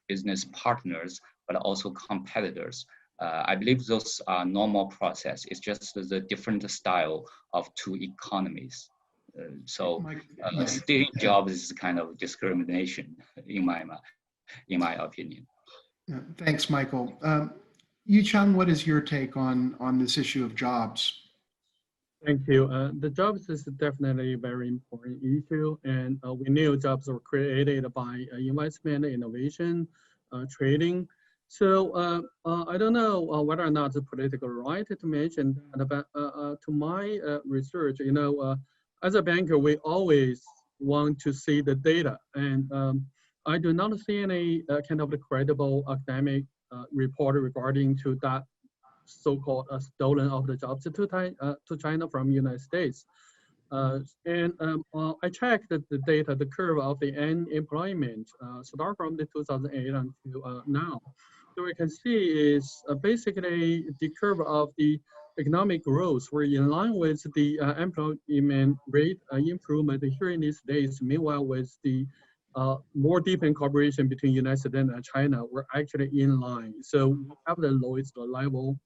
G: business partners, but also competitors. I believe those are normal process. It's just the different style of two economies. Stealing jobs is kind of discrimination in my opinion.
D: Thanks, Michael. Yu-Chang, what is your take on this issue of jobs?
H: Thank you. The jobs is definitely a very important issue, and we knew jobs were created by investment, innovation, trading. So I don't know whether or not it's political right to mention that, but to my research, as a banker, we always want to see the data, and I do not see any kind of credible academic report regarding to that so-called stolen of the jobs to China from the United States. I checked the data, the curve of the unemployment, start from the 2008 until now. So we can see is basically the curve of the economic growth were in line with the employment rate improvement here in these days. Meanwhile, with the more deepened cooperation between United States and China, we're actually in line. So we have the lowest level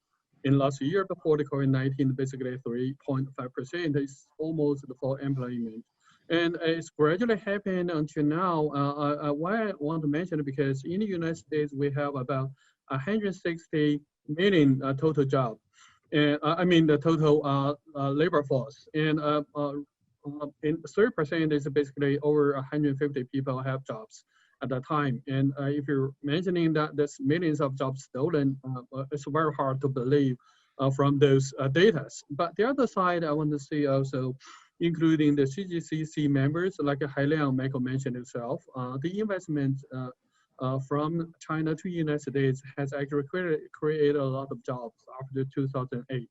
H: in last year before the COVID-19, basically 3.5% is almost the full employment. And it's gradually happened until now. Why I want to mention it because in the United States, we have about 160 million total jobs. And I mean the total labor force. And 3% is basically over 150 people have jobs at that time. And if you're mentioning that there's millions of jobs stolen, it's very hard to believe from those data. But the other side, I want to see also, including the CGCC members, like Hailiang Michael mentioned himself, the investment from China to the United States has actually created a lot of jobs after 2008,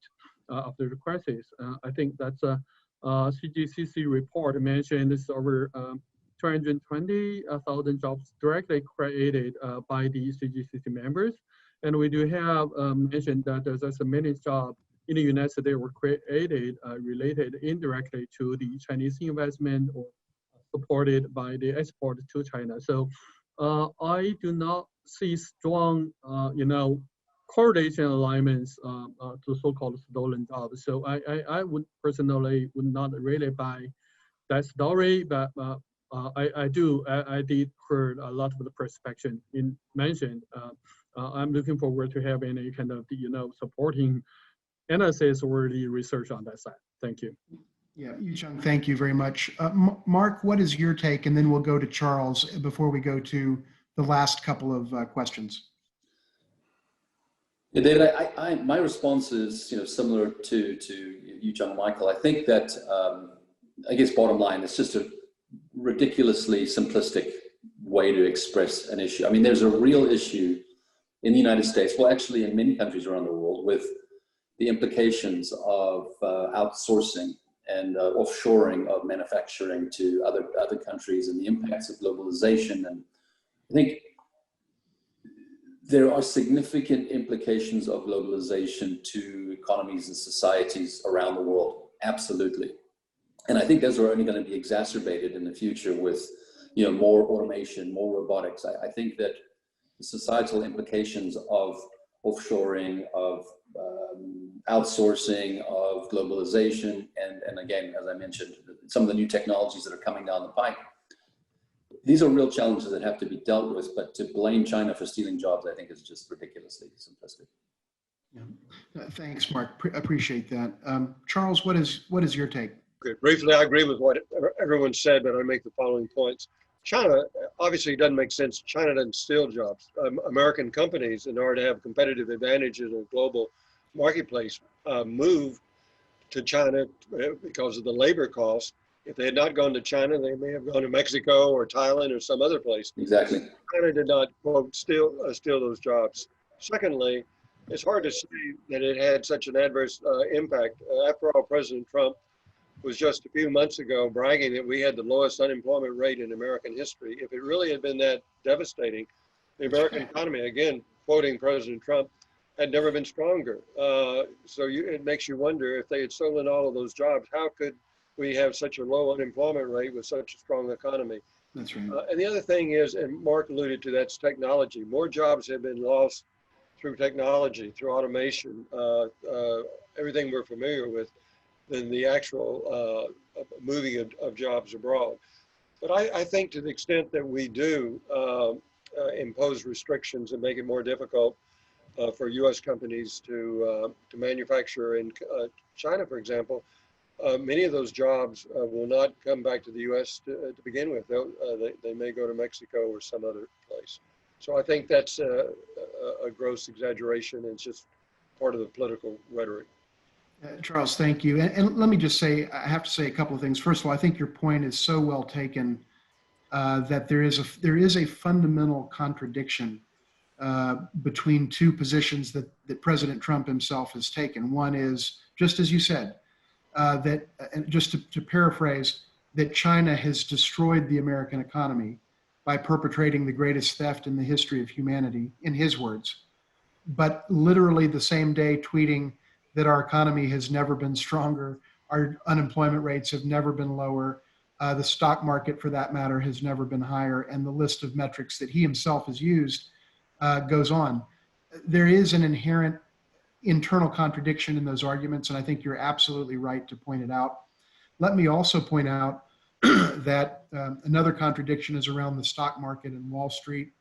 H: after the crisis. I think that's a CGCC report mentioned this over 220,000 jobs directly created by the CGCC members. And we do have mentioned that there's a many jobs in the United States were created related indirectly to the Chinese investment or supported by the export to China. So I do not see strong, correlation alignments to so-called stolen jobs. So I would personally would not really buy that story, but I did heard a lot of the perspective mentioned. I'm looking forward to have any kind of, supporting analysis or the research on that side. Thank you.
D: Yeah, Yu-Chang, thank you very much. Mark, what is your take? And then we'll go to Charles before we go to the last couple of questions.
E: Yeah, David, my response is similar to Yu-Chang and Michael. I think that I guess bottom line, it's just a ridiculously simplistic way to express an issue. I mean, there's a real issue in the United States, well, actually in many countries around the world, with the implications of outsourcing and offshoring of manufacturing to other countries and the impacts of globalization. And I think there are significant implications of globalization to economies and societies around the world, absolutely. And I think those are only going to be exacerbated in the future with more automation, more robotics. I think that the societal implications of offshoring, of outsourcing, of globalization, and again, as I mentioned, some of the new technologies that are coming down the pike. These are real challenges that have to be dealt with, but to blame China for stealing jobs, I think, is just ridiculously simplistic.
D: Yeah. Thanks, Mark. Appreciate that. Charles, what is your take?
F: Okay, briefly, I agree with what everyone said, but I make the following points. China, obviously, it doesn't make sense. China doesn't steal jobs. American companies, in order to have competitive advantage in a global marketplace, move to China because of the labor costs. If they had not gone to China, they may have gone to Mexico or Thailand or some other place.
E: Exactly.
F: China did not, quote, steal those jobs. Secondly, it's hard to say that it had such an adverse impact. After all, President Trump was just a few months ago bragging that we had the lowest unemployment rate in American history. If it really had been that devastating, the American economy, again, quoting President Trump, had never been stronger. It makes you wonder, if they had stolen all of those jobs, how could we have such a low unemployment rate with such a strong economy?
D: That's right.
F: And the other thing is, and Mark alluded to, that's technology. More jobs have been lost through technology, through automation, everything we're familiar with, than the actual moving of jobs abroad. But I think to the extent that we do impose restrictions and make it more difficult for U.S. companies to manufacture in China, for example, many of those jobs will not come back to the U.S. to begin with. They may go to Mexico or some other place. So I think that's a gross exaggeration. It's just part of the political rhetoric.
D: Charles, thank you. And let me just say, I have to say a couple of things. First of all, I think your point is so well taken that there is a fundamental contradiction between two positions that President Trump himself has taken. One is, just as you said, that, and just to paraphrase, that China has destroyed the American economy by perpetrating the greatest theft in the history of humanity, in his words, but literally the same day tweeting that our economy has never been stronger, our unemployment rates have never been lower, the stock market, for that matter, has never been higher, and the list of metrics that he himself has used goes on. There is an inherent internal contradiction in those arguments, and I think you're absolutely right to point it out. Let me also point out that another contradiction is around the stock market and Wall Street.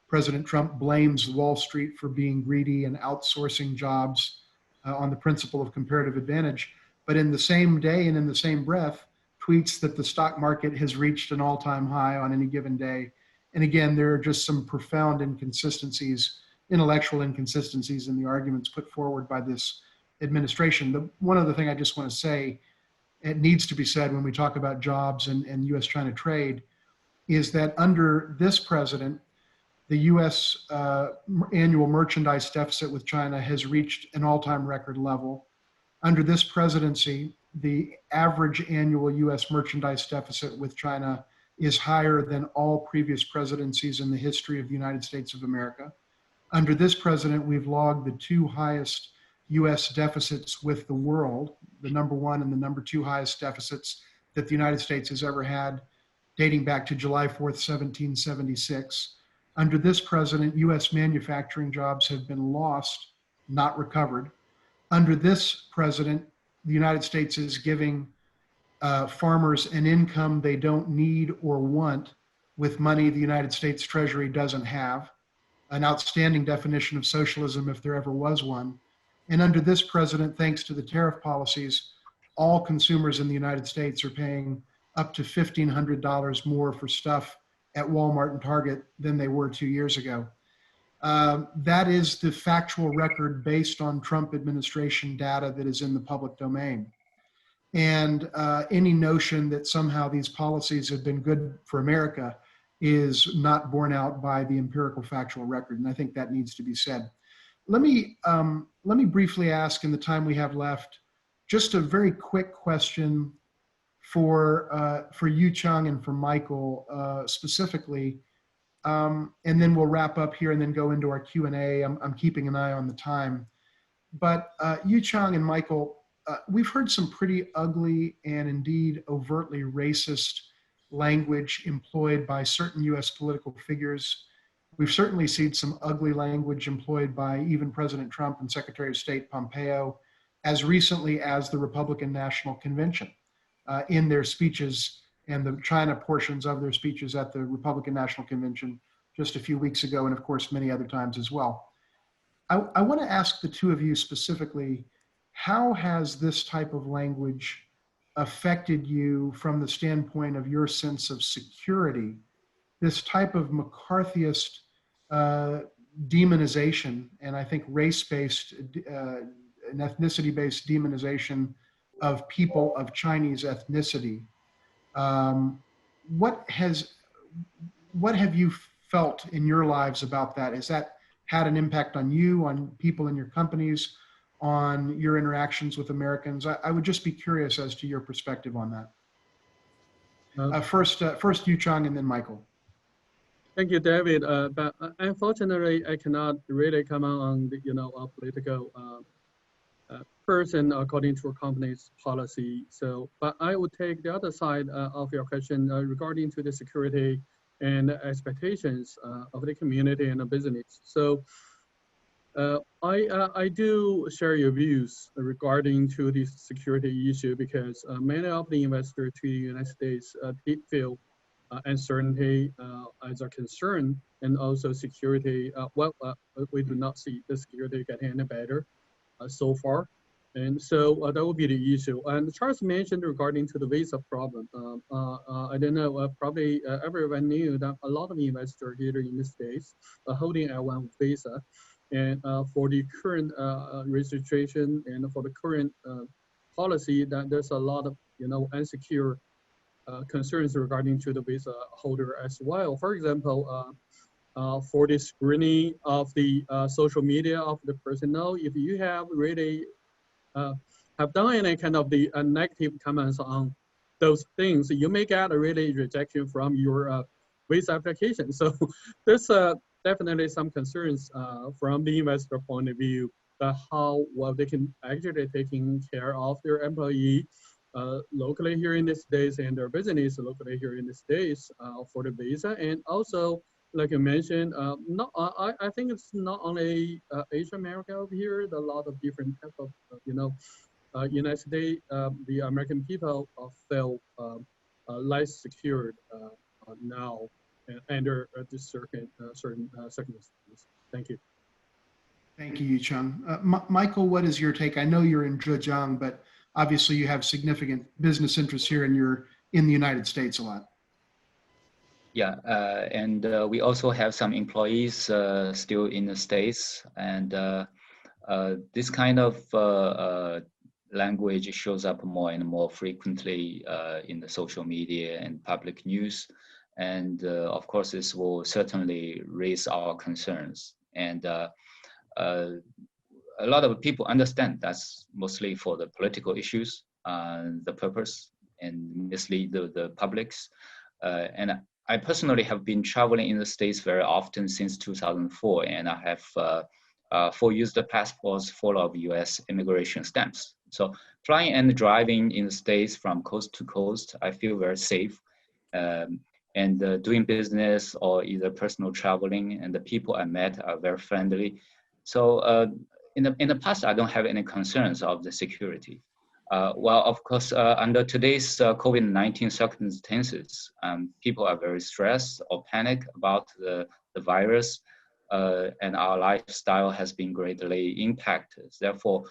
D: President Trump blames Wall Street for being greedy and outsourcing jobs on the principle of comparative advantage, but in the same day and in the same breath, tweets that the stock market has reached an all-time high on any given day. And again, there are just some profound inconsistencies, intellectual inconsistencies in the arguments put forward by this administration. One other thing I just want to say, it needs to be said when we talk about jobs and U.S.-China trade, is that under this president, the U.S. Annual merchandise deficit with China has reached an all-time record level. Under this presidency, the average annual U.S. merchandise deficit with China is higher than all previous presidencies in the history of the United States of America. Under this president, we've logged the two highest U.S. deficits with the world, the number one and the number two highest deficits that the United States has ever had, dating back to July 4th, 1776. Under this president, U.S. manufacturing jobs have been lost, not recovered. Under this president, the United States is giving farmers an income they don't need or want with money the United States Treasury doesn't have, an outstanding definition of socialism if there ever was one. And under this president, thanks to the tariff policies, all consumers in the United States are paying up to $1,500 more for stuff at Walmart and Target than they were 2 years ago. That is the factual record based on Trump administration data that is in the public domain. And any notion that somehow these policies have been good for America is not borne out by the empirical factual record. And I think that needs to be said. Let me briefly ask, in the time we have left, just a very quick question for Yu Chung and for Michael specifically, and then we'll wrap up here and then go into our Q&A. I'm keeping an eye on the time. But Yu Chung and Michael, we've heard some pretty ugly and indeed overtly racist language employed by certain U.S. political figures. We've certainly seen some ugly language employed by even President Trump and Secretary of State Pompeo as recently as the Republican National Convention in their speeches and the China portions of their speeches at the Republican National Convention just a few weeks ago, and of course, many other times as well. I want to ask the two of you specifically, how has this type of language affected you from the standpoint of your sense of security? This type of McCarthyist demonization, and I think race-based and ethnicity-based demonization of people of Chinese ethnicity. What have you felt in your lives about that? Has that had an impact on you, on people in your companies, on your interactions with Americans? I would just be curious as to your perspective on that. First Yu Chang and then Michael.
H: Thank you, David. But unfortunately, I cannot really comment on the, a political person according to a company's policy. So, but I would take the other side of your question regarding to the security and expectations of the community and the business. So, I do share your views regarding to this security issue because many of the investors to the United States did feel uncertainty as a concern, and also security. We do not see the security getting any better so far. And so that would be the issue. And Charles mentioned regarding to the visa problem. I don't know, probably everyone knew that a lot of investors here in the States are holding L1 visa. And for the current registration and for the current policy, that there's a lot of, insecure concerns regarding to the visa holder as well. For example, for the screening of the social media of the personnel, if you have really have done any kind of the negative comments on those things, you may get a really rejection from your visa application. So there's definitely some concerns from the investor point of view that how well they can actually taking care of their employee locally here in the States and their business locally here in the States for the visa. And also, like you mentioned, I think it's not only Asian America over here, there are a lot of different type of, United States, the American people feel less secured now under this certain circumstances. Thank you.
D: Thank you, Yu Chung. Michael, what is your take? I know you're in Zhejiang, but obviously you have significant business interests here and you're in the United States a lot.
G: Yeah, and we also have some employees still in the States, and this kind of language shows up more and more frequently in the social media and public news. And of course, this will certainly raise our concerns. And a lot of people understand that's mostly for the political issues, the purpose, and mislead the publics. And I personally have been traveling in the States very often since 2004, and I have 4 years the passports full of US immigration stamps. So flying and driving in the States from coast to coast, I feel very safe. And doing business or either personal traveling, and the people I met are very friendly. So in the past, I don't have any concerns of the security. Well, of course, under today's COVID-19 circumstances, people are very stressed or panic about the virus, and our lifestyle has been greatly impacted. Therefore,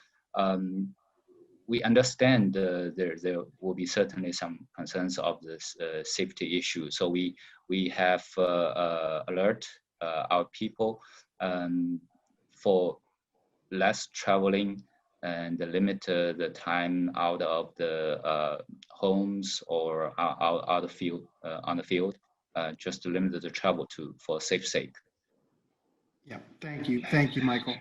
G: we understand there will be certainly some concerns of this safety issue. So we have alert our people for less traveling and limit the time out of the homes or out of the field on the field, just to limit the travel for safe sake.
D: Yeah, thank you, Michael.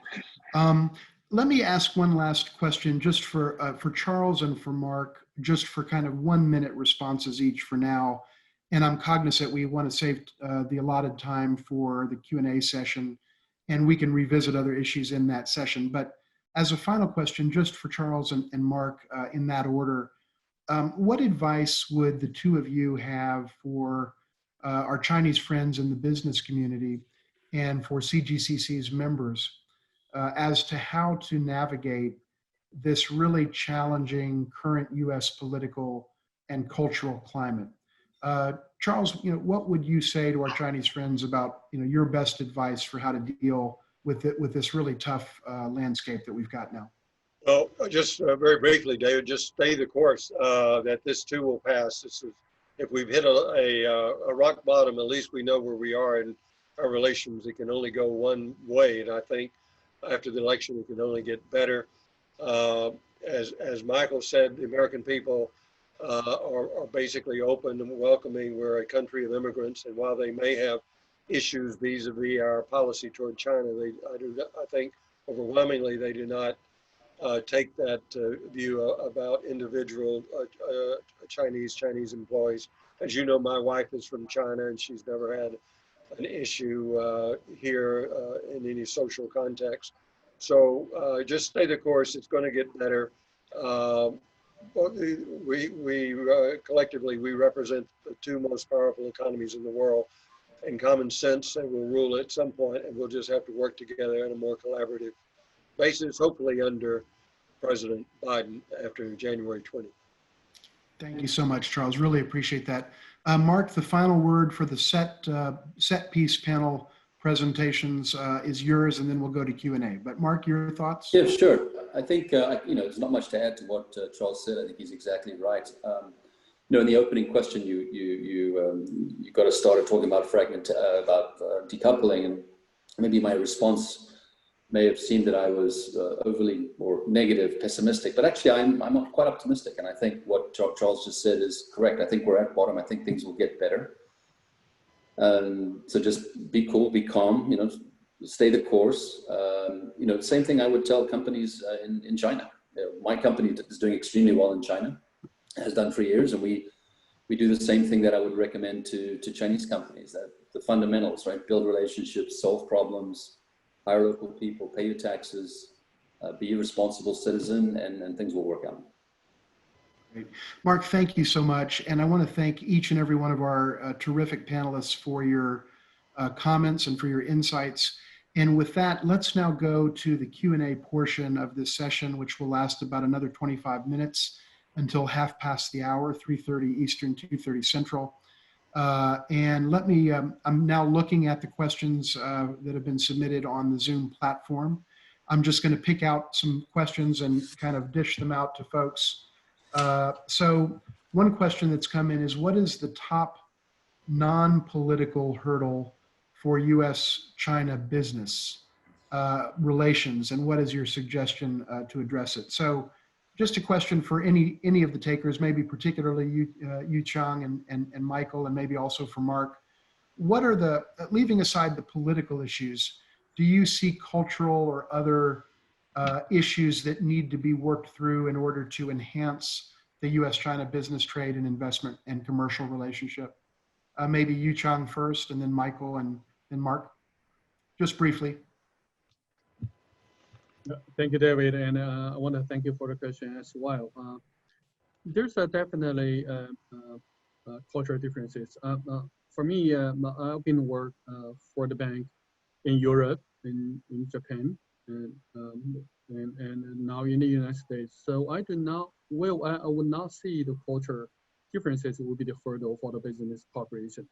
D: Let me ask one last question, just for Charles and for Mark, just for kind of 1-minute responses each for now. And I'm cognizant we want to save the allotted time for the Q&A session, and we can revisit other issues in that session. But as a final question, just for Charles and Mark, in that order, what advice would the two of you have for our Chinese friends in the business community and for CGCC's members as to how to navigate this really challenging current U.S. political and cultural climate. Charles, what would you say to our Chinese friends about your best advice for how to deal with this really tough landscape that we've got now?
F: Well, just very briefly, David, just stay the course that this too will pass. This is, if we've hit a rock bottom, at least we know where we are in our relations. It can only go one way, and I think after the election it can only get better. As Michael said, the American people are basically open and welcoming. We're a country of immigrants, and while they may have issues vis-a-vis our policy toward China, I think overwhelmingly they do not take that view about individual Chinese employees. As you know, my wife is from China, and she's never had an issue here in any social context. So just stay the course. It's going to get better. We collectively, we represent the two most powerful economies in the world, and common sense will rule at some point, and we'll just have to work together in a more collaborative basis, hopefully under President Biden after January 20.
D: Thank you so much, Charles. Really appreciate that. Mark, the final word for the set piece panel presentations is yours, and then we'll go to Q&A. But Mark, your thoughts?
E: Yeah, sure. I think, there's not much to add to what Charles said. I think he's exactly right. In the opening question, you got us started talking about decoupling, and maybe my response may have seemed that I was overly or negative, pessimistic, but actually I'm quite optimistic. And I think what Charles just said is correct. I think we're at bottom. I think things will get better. So just be cool, be calm, stay the course. Same thing I would tell companies in China. My company is doing extremely well in China, has done for years, and we do the same thing that I would recommend to Chinese companies, that the fundamentals, right? Build relationships, solve problems, hire local people, pay your taxes, be a responsible citizen, and things will work out.
D: Great. Mark, thank you so much. And I want to thank each and every one of our terrific panelists for your comments and for your insights. And with that, let's now go to the Q&A portion of this session, which will last about another 25 minutes until 1/2 3:30 Eastern, 2:30 Central. And let me, I'm now looking at the questions that have been submitted on the Zoom platform. I'm just going to pick out some questions and kind of dish them out to folks. So one question that's come in is, what is the top non-political hurdle for U.S.-China business relations, and what is your suggestion to address it? So just a question for any of the takers, maybe particularly you Chang and Michael, and maybe also for Mark. What are the, leaving aside the political issues, do you see cultural or other issues that need to be worked through in order to enhance the U.S.-China business, trade, and investment and commercial relationship? Maybe you Chang first, and then Michael, and then Mark, just briefly.
H: Thank you, David, and I want to thank you for the question as well. There's definitely cultural differences. For me, I've been working for the bank in Europe, in Japan, and now in the United States. So I do not, I would not see the culture differences would be the hurdle for the business cooperation.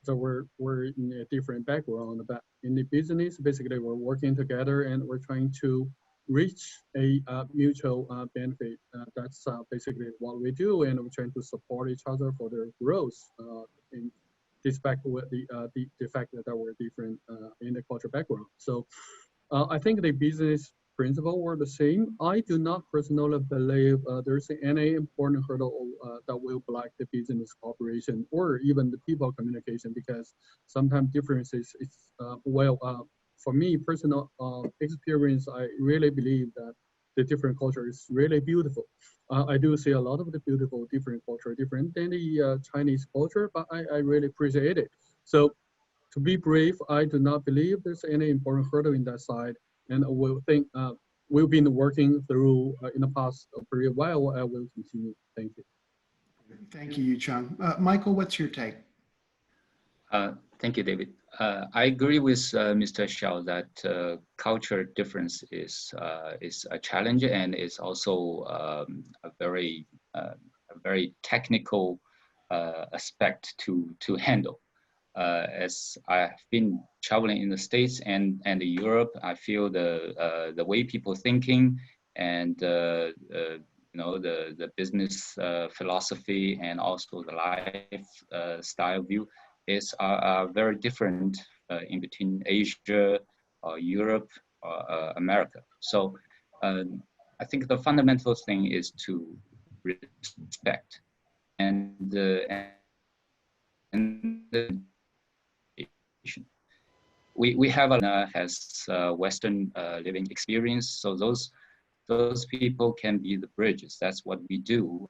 H: So we're in a different background, but in the business, basically we're working together and we're trying to reach a mutual benefit. That's basically what we do, and we're trying to support each other for their growth. In despite with the fact that we're different in the cultural background. So I think the business principle were the same. I do not personally believe there's any important hurdle that will block the business cooperation or even the people communication, because sometimes differences is for me personal experience, I really believe that the different culture is really beautiful. I do see a lot of the beautiful different culture, different than the Chinese culture, but I really appreciate it. So to be brief, I do not believe there's any important hurdle in that side. And we'll think we've been working through in the past pretty while. I will continue. Thank you.
D: Thank you, Yu Chang. Michael, what's your take?
G: Thank you, David. I agree with Mr. Xiao that culture difference is a challenge and is also a very technical aspect to handle. As I've been traveling in the States and Europe, I feel the way people thinking and the business philosophy and also the life style view is are very different in between Asia, Europe, America. So I think the fundamental thing is to respect and we have has Western living experience, so those people can be the bridges. That's what we do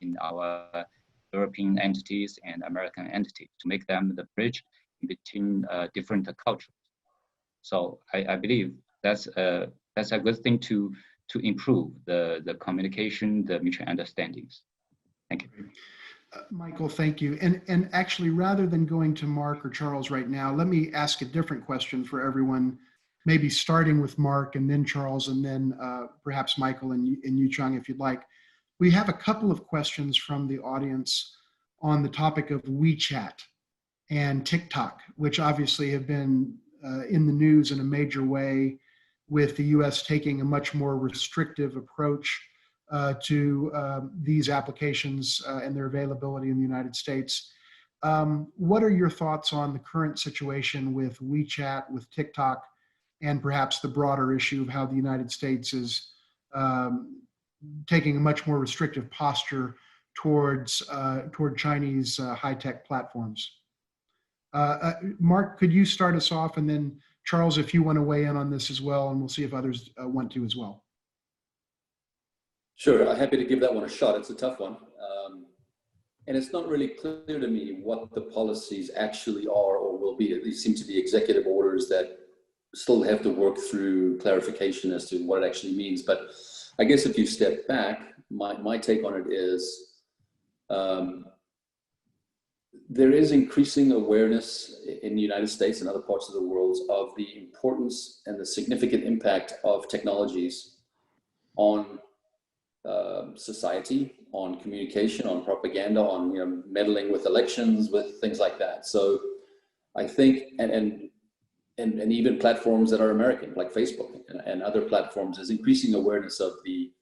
G: in our European entities and American entities to make them the bridge in between different cultures. So I believe that's a good thing to improve the communication, the mutual understandings. Thank you.
D: Michael, thank you. And actually, rather than going to Mark or Charles right now, let me ask a different question for everyone, maybe starting with Mark and then Charles and then perhaps Michael and you, Chung, if you'd like. We have a couple of questions from the audience on the topic of WeChat and TikTok, which obviously have been in the news in a major way, with the US taking a much more restrictive approach to these applications and their availability in the United States. What are your thoughts on the current situation with WeChat, with TikTok, and perhaps the broader issue of how the United States is taking a much more restrictive posture toward Chinese high-tech platforms? Mark, could you start us off, and then Charles, if you want to weigh in on this as well, and we'll see if others want to as well.
E: Sure, I'm happy to give that one a shot. It's a tough one. And it's not really clear to me what the policies actually are or will be. These seem to be executive orders that still have to work through clarification as to what it actually means. But I guess if you step back, my take on it is there is increasing awareness in the United States and other parts of the world of the importance and the significant impact of technologies on society, on communication, on propaganda, on meddling with elections, with things like that. So I think, and even platforms that are American, like Facebook and other platforms, is increasing awareness of the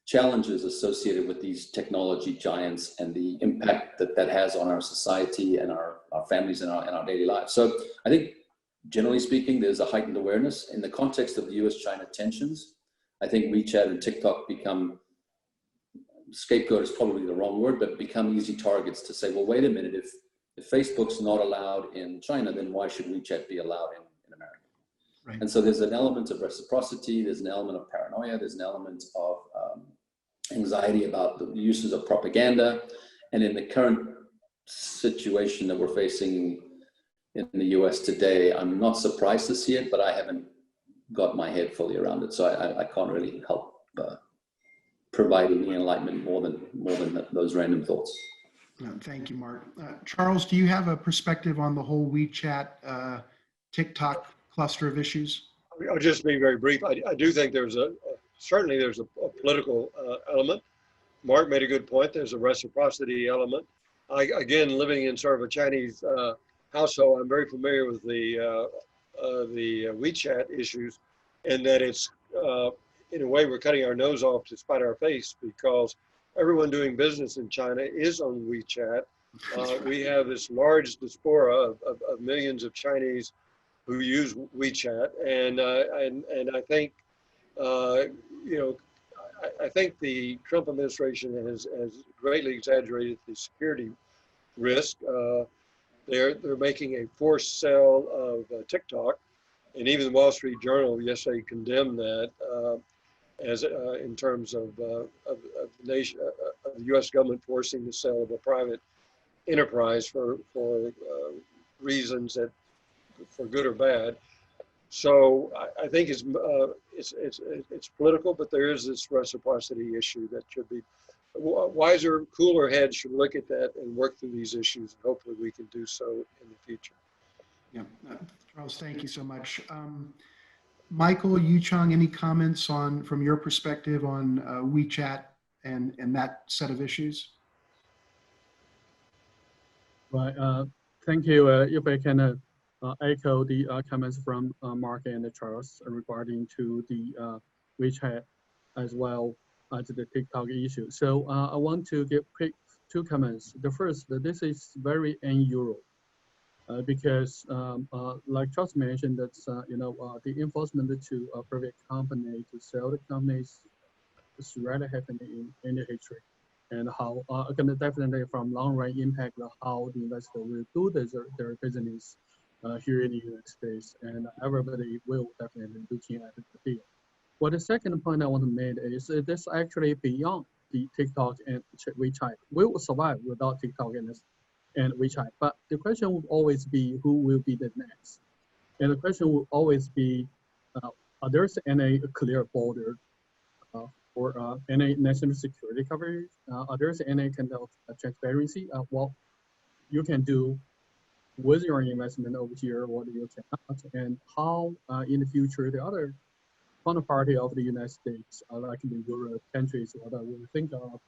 E: challenges associated with these technology giants and the impact that has on our society and our families and our daily lives. So I think, generally speaking, there's a heightened awareness in the context of the US-China tensions. I think WeChat and TikTok become, scapegoat is probably the wrong word, but become easy targets to say, well, wait a minute, if Facebook's not allowed in China, then why should WeChat be allowed in America? Right. And so there's an element of reciprocity, there's an element of paranoia, there's an element of anxiety about the uses of propaganda. And in the current situation that we're facing in the US today, I'm not surprised to see it, but I haven't got my head fully around it. So I can't really help provide any enlightenment more than those random thoughts.
D: Thank you, Mark. Charles, do you have a perspective on the whole WeChat, TikTok cluster of issues?
F: I'll just be very brief. I do think certainly there's a political element. Mark made a good point. There's a reciprocity element. Again, living in sort of a Chinese household, I'm very familiar with the WeChat issues, and that it's, in a way, we're cutting our nose off to spite our face, because everyone doing business in China is on WeChat. We have this large diaspora of millions of Chinese who use WeChat, and I think, I think the Trump administration has greatly exaggerated the security risk. They're making a forced sale of TikTok, and even the Wall Street Journal yesterday condemned that as in terms of the nation, of the U.S. government forcing the sale of a private enterprise for reasons that, for good or bad. So I think it's political, but there is this reciprocity issue that should be wiser, cooler heads should look at that and work through these issues. And hopefully we can do so in the future.
D: Yeah, Charles, thank you so much. Michael, Yu Chang, any comments on, from your perspective on WeChat and that set of issues?
H: Right. Thank you. If I can echo the comments from Mark and Charles regarding to the WeChat as well as the TikTok issue. So I want to give quick two comments. The first, that this is very un-Euro. Because like Charles mentioned, that's the enforcement to a private company to sell the companies is rarely happening in the history, and how gonna definitely from long run impact how the investor will do their business here in the United States, and everybody will definitely looking at the deal. Well, the second point I want to make is this actually beyond the TikTok and WeChat. We will survive without TikTok and WeChat. But the question will always be who will be the next. And the question will always be, are there any clear border for any national security coverage? Are there any kind of transparency? What you can do with your investment over here, what you cannot, and how in the future the other counterparty of the United States, like the Euro countries, what I will think of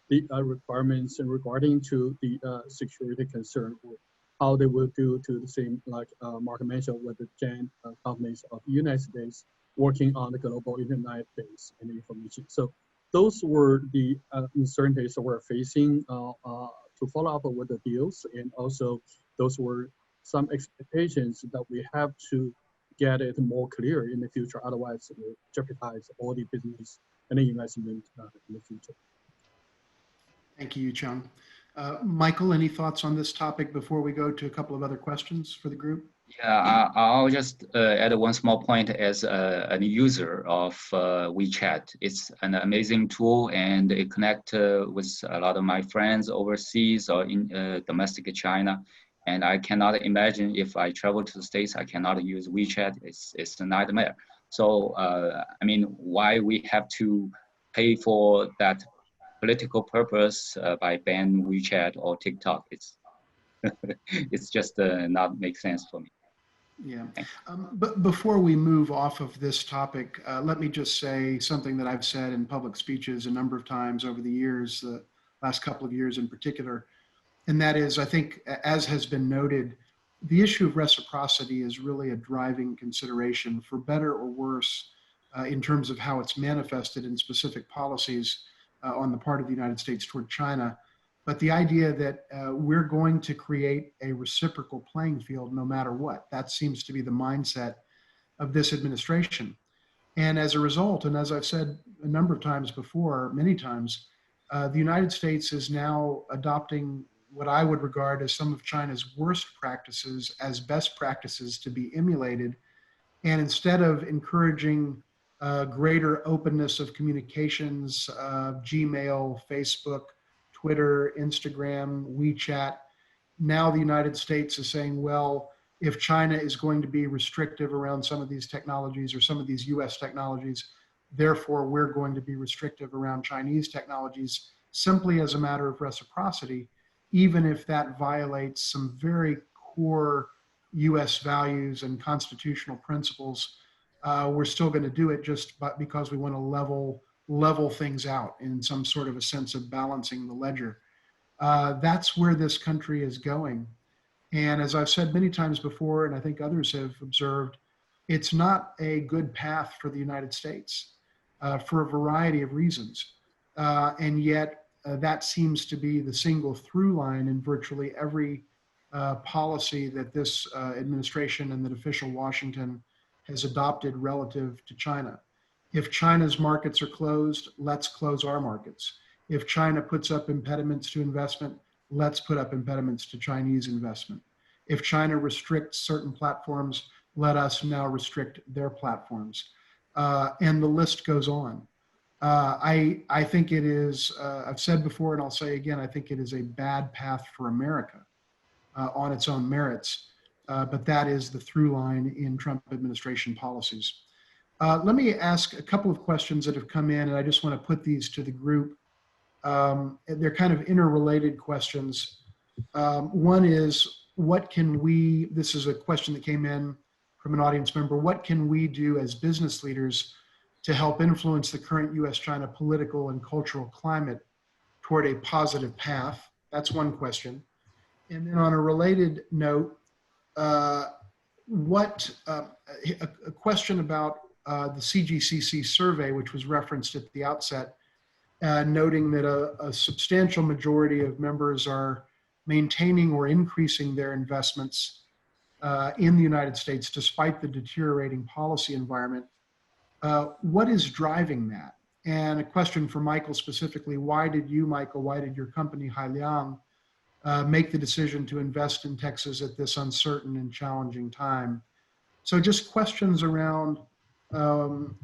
H: the requirements regarding to the security concern, or how they will do to the same, like Mark mentioned, with the giant companies of the United States working on the global internet base and information. So those were the uncertainties that we're facing to follow up with the deals, and also those were some expectations that we have to get it more clear in the future. Otherwise, it will jeopardize all the business and the investment in the future.
D: Thank you, Yu Chang. Michael, any thoughts on this topic before we go to a couple of other questions for the group?
G: Yeah, I'll just add one small point as a user of WeChat. It's an amazing tool, and it connects with a lot of my friends overseas or in domestic China. And I cannot imagine if I travel to the States, I cannot use WeChat. It's a nightmare. So, I mean, why we have to pay for that political purpose by ban WeChat or TikTok? It's just not make sense for me.
D: Yeah, but before we move off of this topic, let me just say something that I've said in public speeches a number of times over the years, the last couple of years in particular. And that is, I think, as has been noted, the issue of reciprocity is really a driving consideration, for better or worse, in terms of how it's manifested in specific policies on the part of the United States toward China. But the idea that we're going to create a reciprocal playing field no matter what, that seems to be the mindset of this administration. And as a result, and as I've said a number of times before, many times, the United States is now adopting what I would regard as some of China's worst practices as best practices to be emulated. And instead of encouraging greater openness of communications, Gmail, Facebook, Twitter, Instagram, WeChat, now the United States is saying, well, if China is going to be restrictive around some of these technologies or some of these US technologies, therefore we're going to be restrictive around Chinese technologies, simply as a matter of reciprocity, even if that violates some very core US values and constitutional principles. We're still going to do it just because we want to level things out in some sort of a sense of balancing the ledger. That's where this country is going. And as I've said many times before, and I think others have observed, it's not a good path for the United States for a variety of reasons. And yet that seems to be the single through line in virtually every policy that this administration and that official Washington has adopted relative to China. If China's markets are closed, let's close our markets. If China puts up impediments to investment, let's put up impediments to Chinese investment. If China restricts certain platforms, let us now restrict their platforms. And the list goes on. I think it is, I've said before and I'll say again, I think it is a bad path for America on its own merits, but that is the through line in Trump administration policies. Let me ask a couple of questions that have come in, and I just want to put these to the group. They're kind of interrelated questions. One is, what can we, this is a question that came in from an audience member, what can we do as business leaders to help influence the current US-China political and cultural climate toward a positive path? That's one question. And then on a related note, a question about the CGCC survey, which was referenced at the outset, noting that a substantial majority of members are maintaining or increasing their investments in the United States despite the deteriorating policy environment. What is driving that? And a question for Michael specifically, why did you, Michael, why did your company, Hailiang, make the decision to invest in Texas at this uncertain and challenging time? So just questions around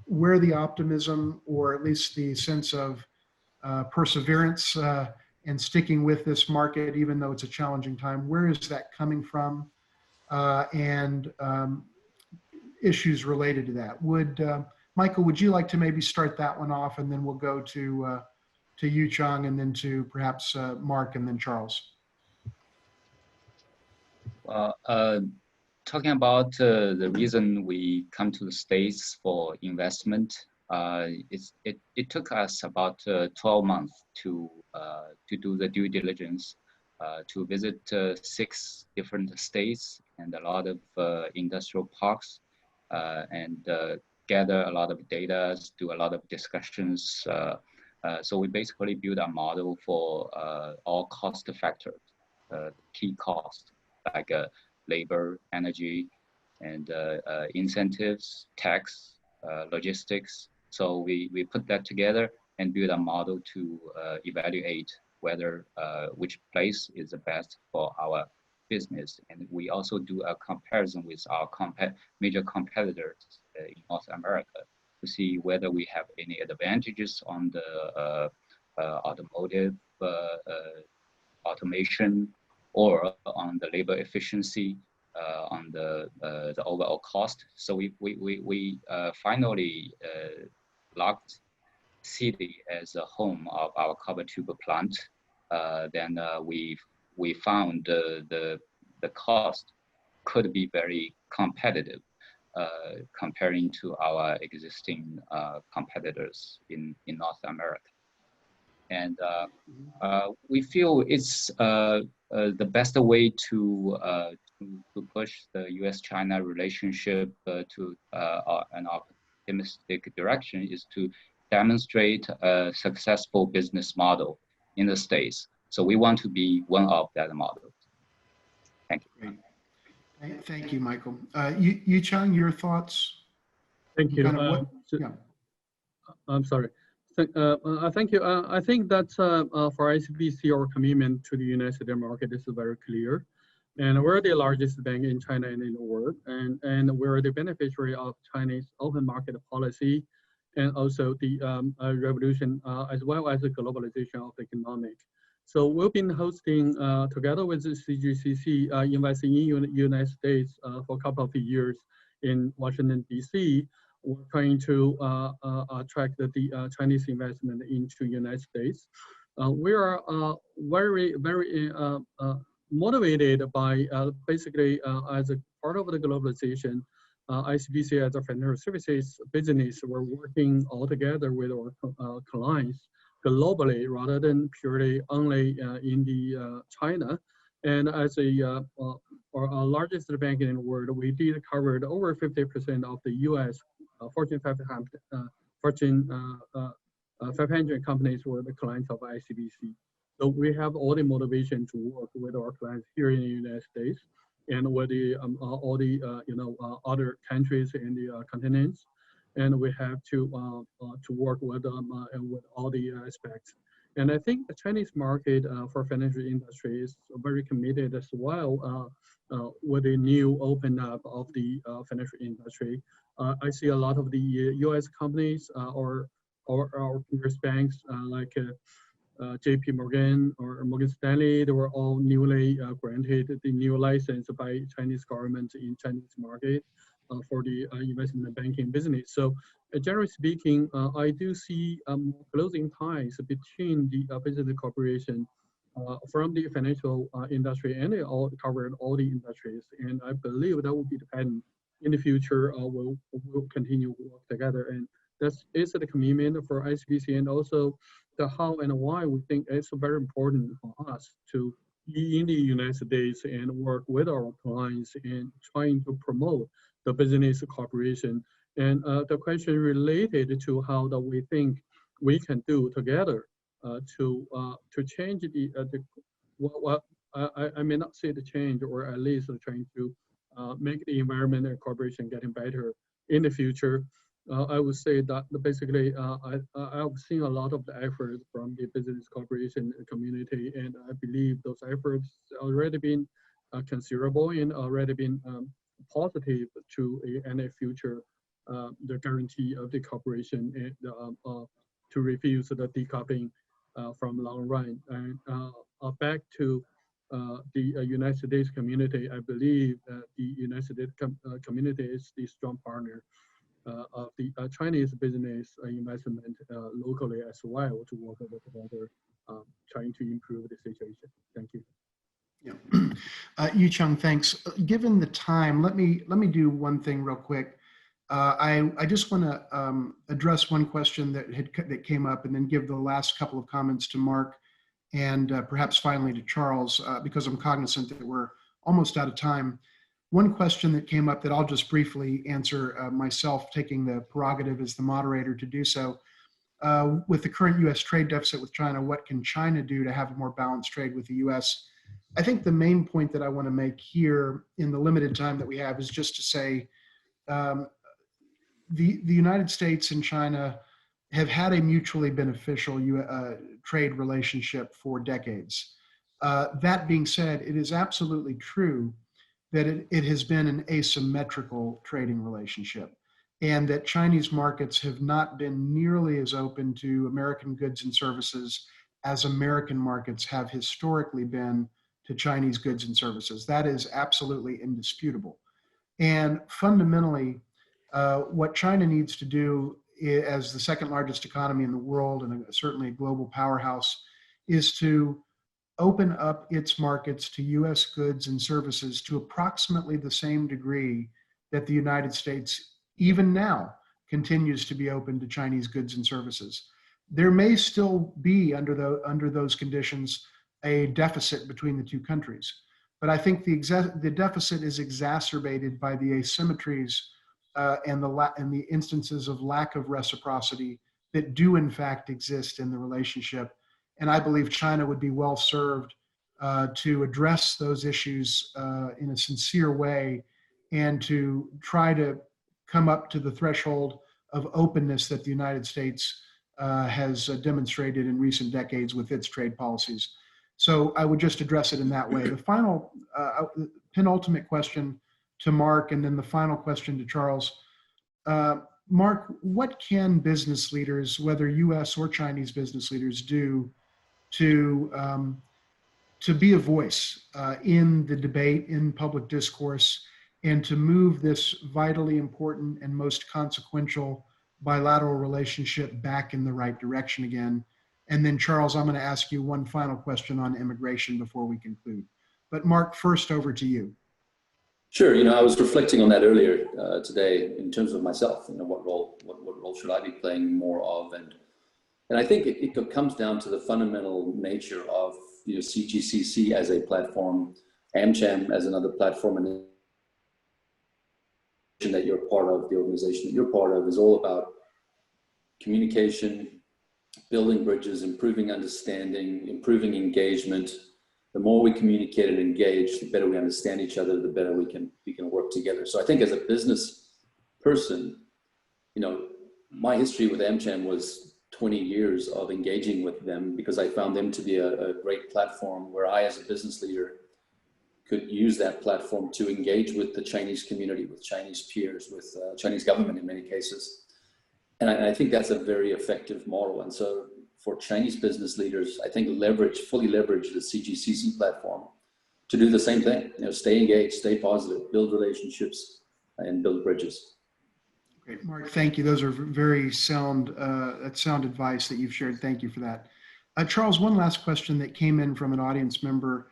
D: where the optimism, or at least the sense of perseverance and sticking with this market, even though it's a challenging time, where is that coming from? And issues related to that. Michael, would you like to maybe start that one off, and then we'll go to Yu Chang, and then to perhaps Mark, and then Charles.
G: Talking about the reason we come to the States for investment, it took us about 12 months to do the due diligence, to visit 6 different states and a lot of industrial parks, and gather a lot of data, do a lot of discussions. So we basically build a model for all cost factors, key costs like labor, energy, and incentives, tax, logistics. So we put that together and build a model to evaluate whether which place is the best for our business. And we also do a comparison with our major competitors in North America to see whether we have any advantages on the automotive automation, or on the labor efficiency, on the overall cost. So we finally locked city as a home of our copper tube plant. Then we found the cost could be very competitive comparing to our existing competitors in North America. And we feel it's the best way to push the U.S.-China relationship to an optimistic direction is to demonstrate a successful business model in the States. So we want to be one of that models. Thank you.
D: Great. Thank you, Michael. Yu Chang, your thoughts?
H: Thank you. I'm sorry. Thank you. I think that for ICBC, our commitment to the United States market is very clear. And we're the largest bank in China and in the world. And we're the beneficiary of Chinese open market policy, and also the revolution, as well as the globalization of economic. So we've been hosting, together with the CGCC, investing in United States for a couple of years in Washington, D.C. We're trying to attract the Chinese investment into United States. We are very, very motivated by basically as a part of the globalization, ICBC as a financial services business, we're working all together with our clients globally rather than purely only in the China. And as our largest bank in the world, we did cover over 50% of the U.S. Fortune 500 companies were the clients of ICBC. So we have all the motivation to work with our clients here in the United States and with the all the other countries in the continents, and we have to work with them and with all the aspects. And I think the Chinese market for financial industry is very committed as well with the new open up of the financial industry. I see a lot of the U.S. companies or peers banks like JP Morgan or Morgan Stanley, they were all newly granted the new license by Chinese government in Chinese market. for the investment banking business. So generally speaking, I do see closing ties between the business cooperation from the financial industry, and they all covered all the industries. And I believe that will be the pattern in the future. We'll continue to work together, and that is the commitment for ICBC, and also the how and why we think it's very important for us to be in the United States and work with our clients and trying to promote the business cooperation. And the question related to how that we think we can do together to change the what I may not say the change, or at least trying to make the environment and cooperation getting better in the future. I would say that basically I've seen a lot of the efforts from the business cooperation community, and I believe those efforts already been considerable and already been positive to any future the guarantee of the cooperation and to refuse the decoupling from long run. And back to the United States community, I believe that the United States community is the strong partner of the Chinese business investment locally as well, to work together, trying to improve the situation. Thank you.
D: Yeah, Yu Chung, thanks. Given the time, let me do one thing real quick. I just want to address one question that came up, and then give the last couple of comments to Mark, and perhaps finally to Charles, because I'm cognizant that we're almost out of time. One question that came up that I'll just briefly answer myself, taking the prerogative as the moderator to do so. With the current U.S. trade deficit with China, what can China do to have a more balanced trade with the U.S.? I think the main point that I want to make here in the limited time that we have is just to say the United States and China have had a mutually beneficial trade relationship for decades. That being said, it is absolutely true that it has been an asymmetrical trading relationship, and that Chinese markets have not been nearly as open to American goods and services as American markets have historically been to Chinese goods and services. That is absolutely indisputable. And fundamentally, what China needs to do as the second largest economy in the world, and certainly a global powerhouse, is to open up its markets to US goods and services to approximately the same degree that the United States, even now, continues to be open to Chinese goods and services. There may still be, under those conditions, a deficit between the two countries. But I think the deficit is exacerbated by the asymmetries and the instances of lack of reciprocity that do in fact exist in the relationship. And I believe China would be well served to address those issues in a sincere way, and to try to come up to the threshold of openness that the United States has demonstrated in recent decades with its trade policies. So I would just address it in that way. The final, penultimate question to Mark, and then the final question to Charles. Mark, what can business leaders, whether US or Chinese business leaders, do to be a voice in the debate, in public discourse, and to move this vitally important and most consequential bilateral relationship back in the right direction again? And then Charles, I'm going to ask you one final question on immigration before we conclude. But Mark, first over to you.
E: Sure. I was reflecting on that earlier today in terms of myself. What role should I be playing more of? And I think it comes down to the fundamental nature of CGCC as a platform, AmCham as another platform, and that you're part of, the organization that you're part of, is all about communication, building bridges, improving understanding, improving engagement. The more we communicate and engage, the better we understand each other, the better we can work together. So I think as a business person, my history with AmCham was 20 years of engaging with them, because I found them to be a great platform where I, as a business leader, could use that platform to engage with the Chinese community, with Chinese peers, with Chinese government in many cases. And I think that's a very effective model. And so for Chinese business leaders, I think fully leverage the CGCC platform to do the same thing. Stay engaged, stay positive, build relationships, and build bridges.
D: Great, Mark, thank you. Those are very sound, sound advice that you've shared. Thank you for that. Charles, one last question that came in from an audience member,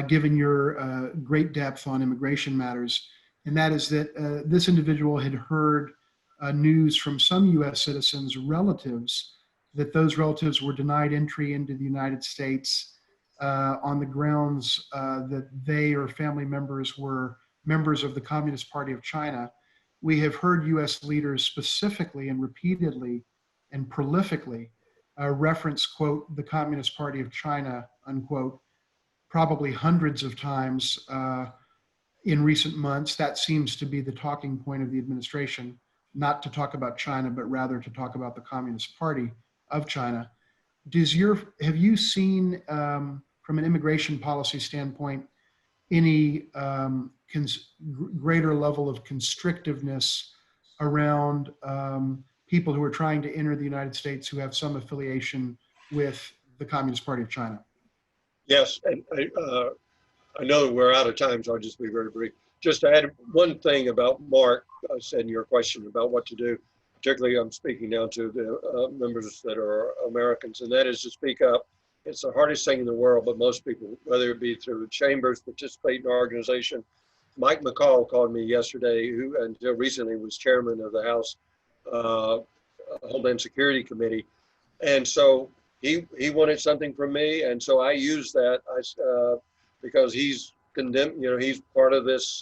D: given your great depth on immigration matters, and that is that this individual had heard news from some US citizens' relatives that those relatives were denied entry into the United States on the grounds that they or family members were members of the Communist Party of China. We have heard US leaders specifically and repeatedly and prolifically reference, quote, the Communist Party of China, unquote, probably hundreds of times in recent months. That seems to be the talking point of the administration, not to talk about China, but rather to talk about the Communist Party of China. Have you seen, from an immigration policy standpoint, any greater level of constrictiveness around people who are trying to enter the United States who have some affiliation with the Communist Party of China?
F: Yes, and I know that we're out of time, so I'll just be very brief. Just to add one thing about Mark said in your question about what to do, particularly I'm speaking now to the members that are Americans, and that is to speak up. It's the hardest thing in the world, but most people, whether it be through chambers, participate in an organization. Mike McCall called me yesterday, who until recently was chairman of the House Homeland Security Committee. And so he wanted something from me. And so I used that because he's condemned, he's part of this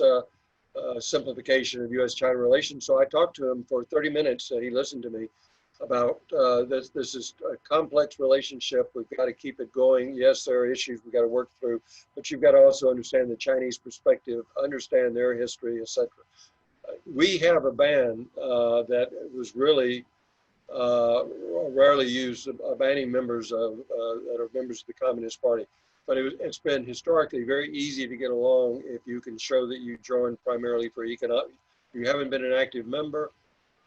F: simplification of U.S.-China relations. So I talked to him for 30 minutes and he listened to me about this is a complex relationship. We've got to keep it going. Yes, there are issues we've got to work through, but you've got to also understand the Chinese perspective, understand their history, etc. We have a ban that was really rarely used, banning members that are members of the Communist Party. But it's been historically very easy to get along if you can show that you joined primarily for economic. You haven't been an active member,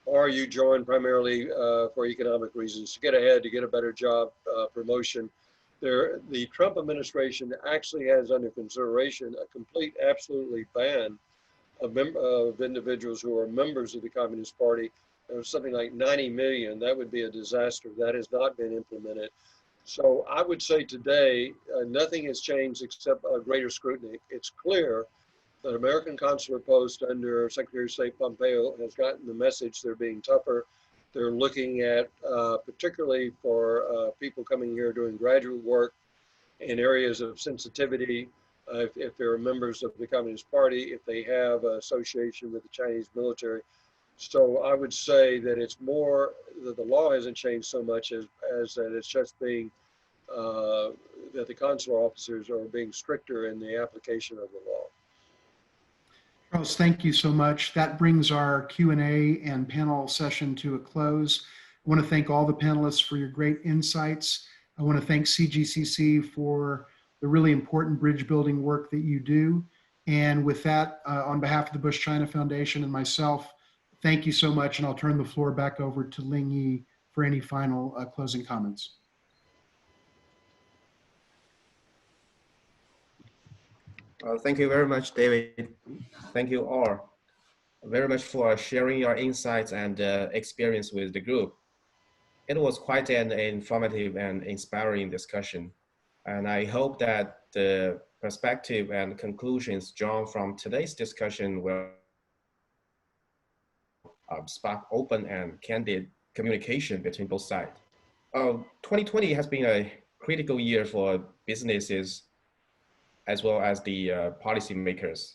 F: or you join primarily for economic reasons, to get ahead, to get a better job, promotion. The Trump administration actually has under consideration a complete, absolutely ban of individuals who are members of the Communist Party. There was something like 90 million. That would be a disaster. That has not been implemented. So I would say today, nothing has changed except a greater scrutiny. It's clear that American consular post under Secretary of State Pompeo has gotten the message they're being tougher. They're looking at, particularly for people coming here doing graduate work in areas of sensitivity, if they're members of the Communist Party, if they have association with the Chinese military. So I would say that it's more that the law hasn't changed so much as that it's just being, that the consular officers are being stricter in the application of the law.
D: Charles, thank you so much. That brings our Q&A and panel session to a close. I want to thank all the panelists for your great insights. I want to thank CGCC for the really important bridge building work that you do. And with that, on behalf of the Bush China Foundation and myself, thank you so much. And I'll turn the floor back over to Ling Yi for any final closing comments.
C: Thank you very much, David. Thank you all very much for sharing your insights and experience with the group. It was quite an informative and inspiring discussion. And I hope that the perspective and conclusions drawn from today's discussion will spark open and candid communication between both sides. 2020 has been a critical year for businesses as well as the policymakers.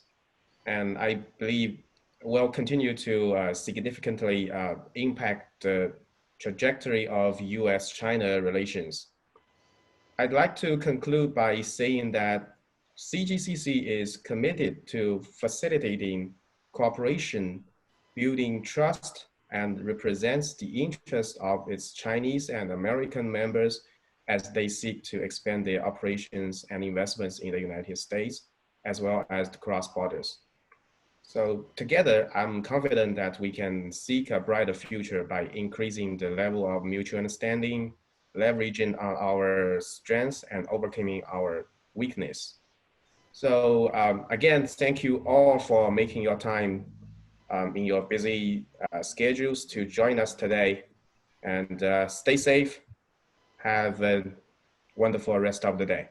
C: And I believe will continue to significantly impact the trajectory of US-China relations. I'd like to conclude by saying that CGCC is committed to facilitating cooperation, building trust, and represents the interests of its Chinese and American members as they seek to expand their operations and investments in the United States, as well as the cross borders. So together, I'm confident that we can seek a brighter future by increasing the level of mutual understanding, leveraging on our strengths and overcoming our weakness. So again, thank you all for making your time in your busy schedules to join us today. And stay safe. Have a wonderful rest of the day.